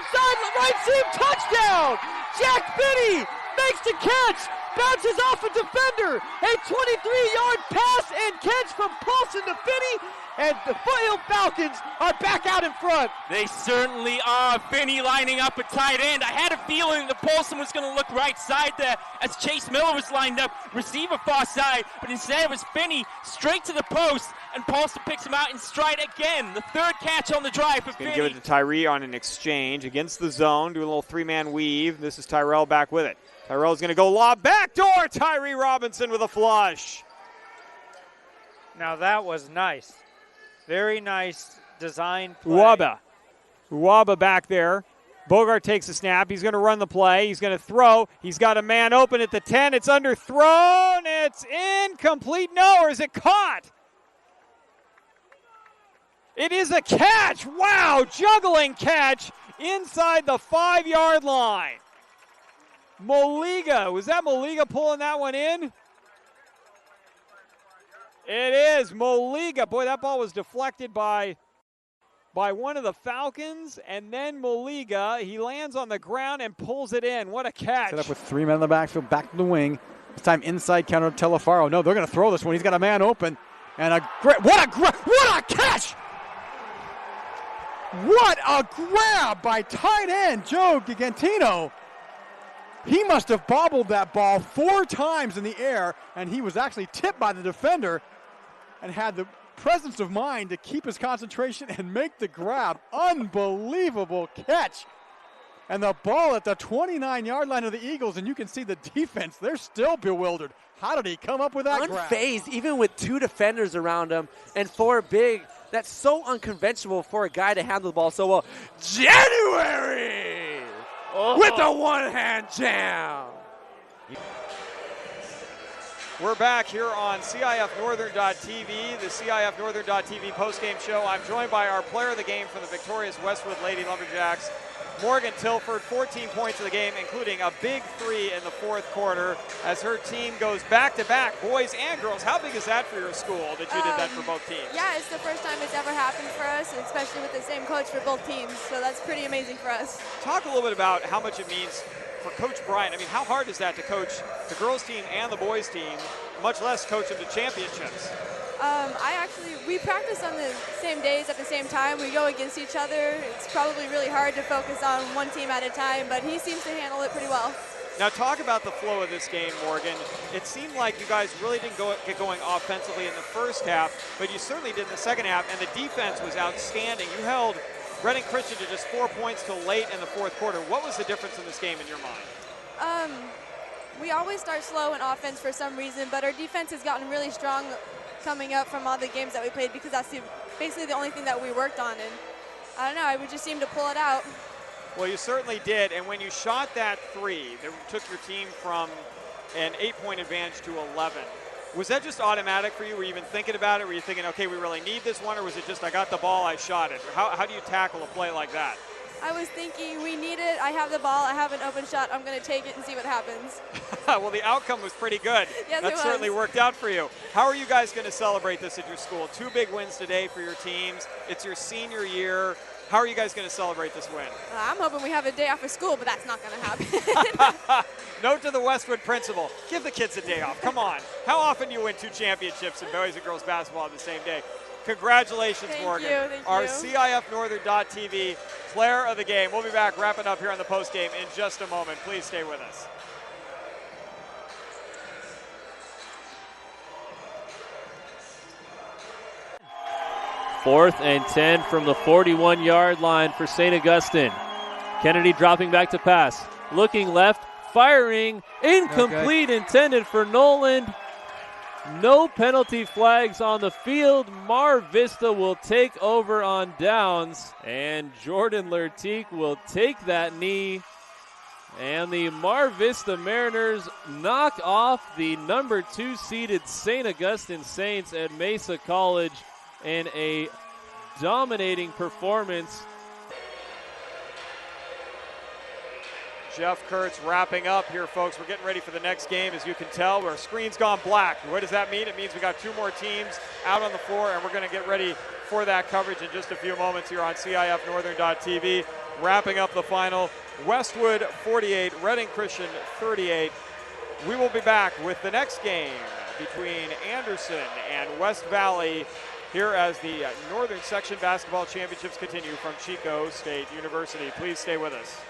touchdown. Jack Finney makes the catch. Bounces off a defender. A 23-yard pass and catch from Paulson to Finney. And the Foothill Falcons are back out in front. They certainly are. Finney lining up at tight end. I had a feeling that Paulson was going to look right side there as Chase Miller was lined up. Receiver far side. But instead it was Finney straight to the post. And Paulson picks him out in stride again. The 3rd catch on the drive for Finney. Give it to Tyree on an exchange against the zone. Do a little 3-man weave. This is Tyrell back with it. Tyrell's going to go lob backdoor. Tyree Robinson with a flush. Now that was nice. Very nice design play. Uwaba back there. Bogart takes a snap. He's going to run the play. He's going to throw. He's got a man open at the 10. It's underthrown. It's incomplete. No, or is it caught? It is a catch. Wow, juggling catch inside the 5-yard line. Moliga, was that Moliga pulling that one in? It is Moliga. Boy, that ball was deflected by one of the Falcons, and then Moliga, he lands on the ground and pulls it in. What a catch. Set up with 3 men in the backfield, back to the wing. This time inside counter to Telefaro. No, they're going to throw this one. He's got a man open. And what a catch! What a grab by tight end Joe Gigantino. He must have bobbled that ball 4 times in the air, and he was actually tipped by the defender and had the presence of mind to keep his concentration and make the grab. Unbelievable catch. And the ball at the 29-yard line of the Eagles, and you can see the defense, they're still bewildered. How did he come up with that grab? Unfazed, even with 2 defenders around him and 4 big. That's so unconventional for a guy to handle the ball so well. January! With a one-hand jam. We're back here on CIF Northern.tv, the CIF Northern.tv postgame show. I'm joined by our player of the game from the victorious Westwood Lady Lumberjacks, Morgan Tilford, 14 points of the game, including a big 3 in the fourth quarter as her team goes back-to-back, boys and girls. How big is that for your school that you did that for both teams? Yeah, it's the first time it's ever happened for us, especially with the same coach for both teams, so that's pretty amazing for us. Talk a little bit about how much it means for Coach Bryant. I mean, how hard is that to coach the girls team and the boys team, much less coach them to championships? We practice on the same days at the same time. We go against each other. It's probably really hard to focus on one team at a time, but he seems to handle it pretty well. Now talk about the flow of this game, Morgan. It seemed like you guys really didn't get going offensively in the first half, but you certainly did in the second half, and the defense was outstanding. You held Reading Christian to just 4 points till late in the fourth quarter. What was the difference in this game in your mind? We always start slow in offense for some reason, but our defense has gotten really strong coming up from all the games that we played because that's basically the only thing that we worked on. And I don't know, we just seemed to pull it out. Well, you certainly did. And when you shot that 3 that took your team from an 8-point advantage to 11, was that just automatic for you? Were you even thinking about it? Were you thinking, okay, we really need this one? Or was it just, I got the ball, I shot it? How do you tackle a play like that? I was thinking, we need it. I have the ball. I have an open shot. I'm going to take it and see what happens. Well, the outcome was pretty good. Yes, that it was. Certainly worked out for you. How are you guys going to celebrate this at your school? 2 big wins today for your teams. It's your senior year. How are you guys going to celebrate this win? I'm hoping we have a day off of school, but that's not going to happen. Note to the Westwood principal, give the kids a day off. Come on. How often do you win 2 championships in boys and girls basketball on the same day? Congratulations, Morgan. Thank Our you. CIF Northern.tv player of the game. We'll be back wrapping up here on the postgame in just a moment. Please stay with us. Fourth and 10 from the 41-yard line for St. Augustine. Kennedy dropping back to pass. Looking left, firing, incomplete, intended for Noland. No penalty flags on the field. Mar Vista will take over on downs, and Jordan Lertique will take that knee. And the Mar Vista Mariners knock off the number 2 seeded St. Augustine Saints at Mesa College in a dominating performance. Jeff Kurtz wrapping up here, folks. We're getting ready for the next game. As you can tell, our screen's gone black. What does that mean? It means we got 2 more teams out on the floor, and we're going to get ready for that coverage in just a few moments here on CIF Northern.tv. Wrapping up the final, Westwood 48, Reading Christian 38. We will be back with the next game between Anderson and West Valley here as the Northern Section Basketball Championships continue from Chico State University. Please stay with us.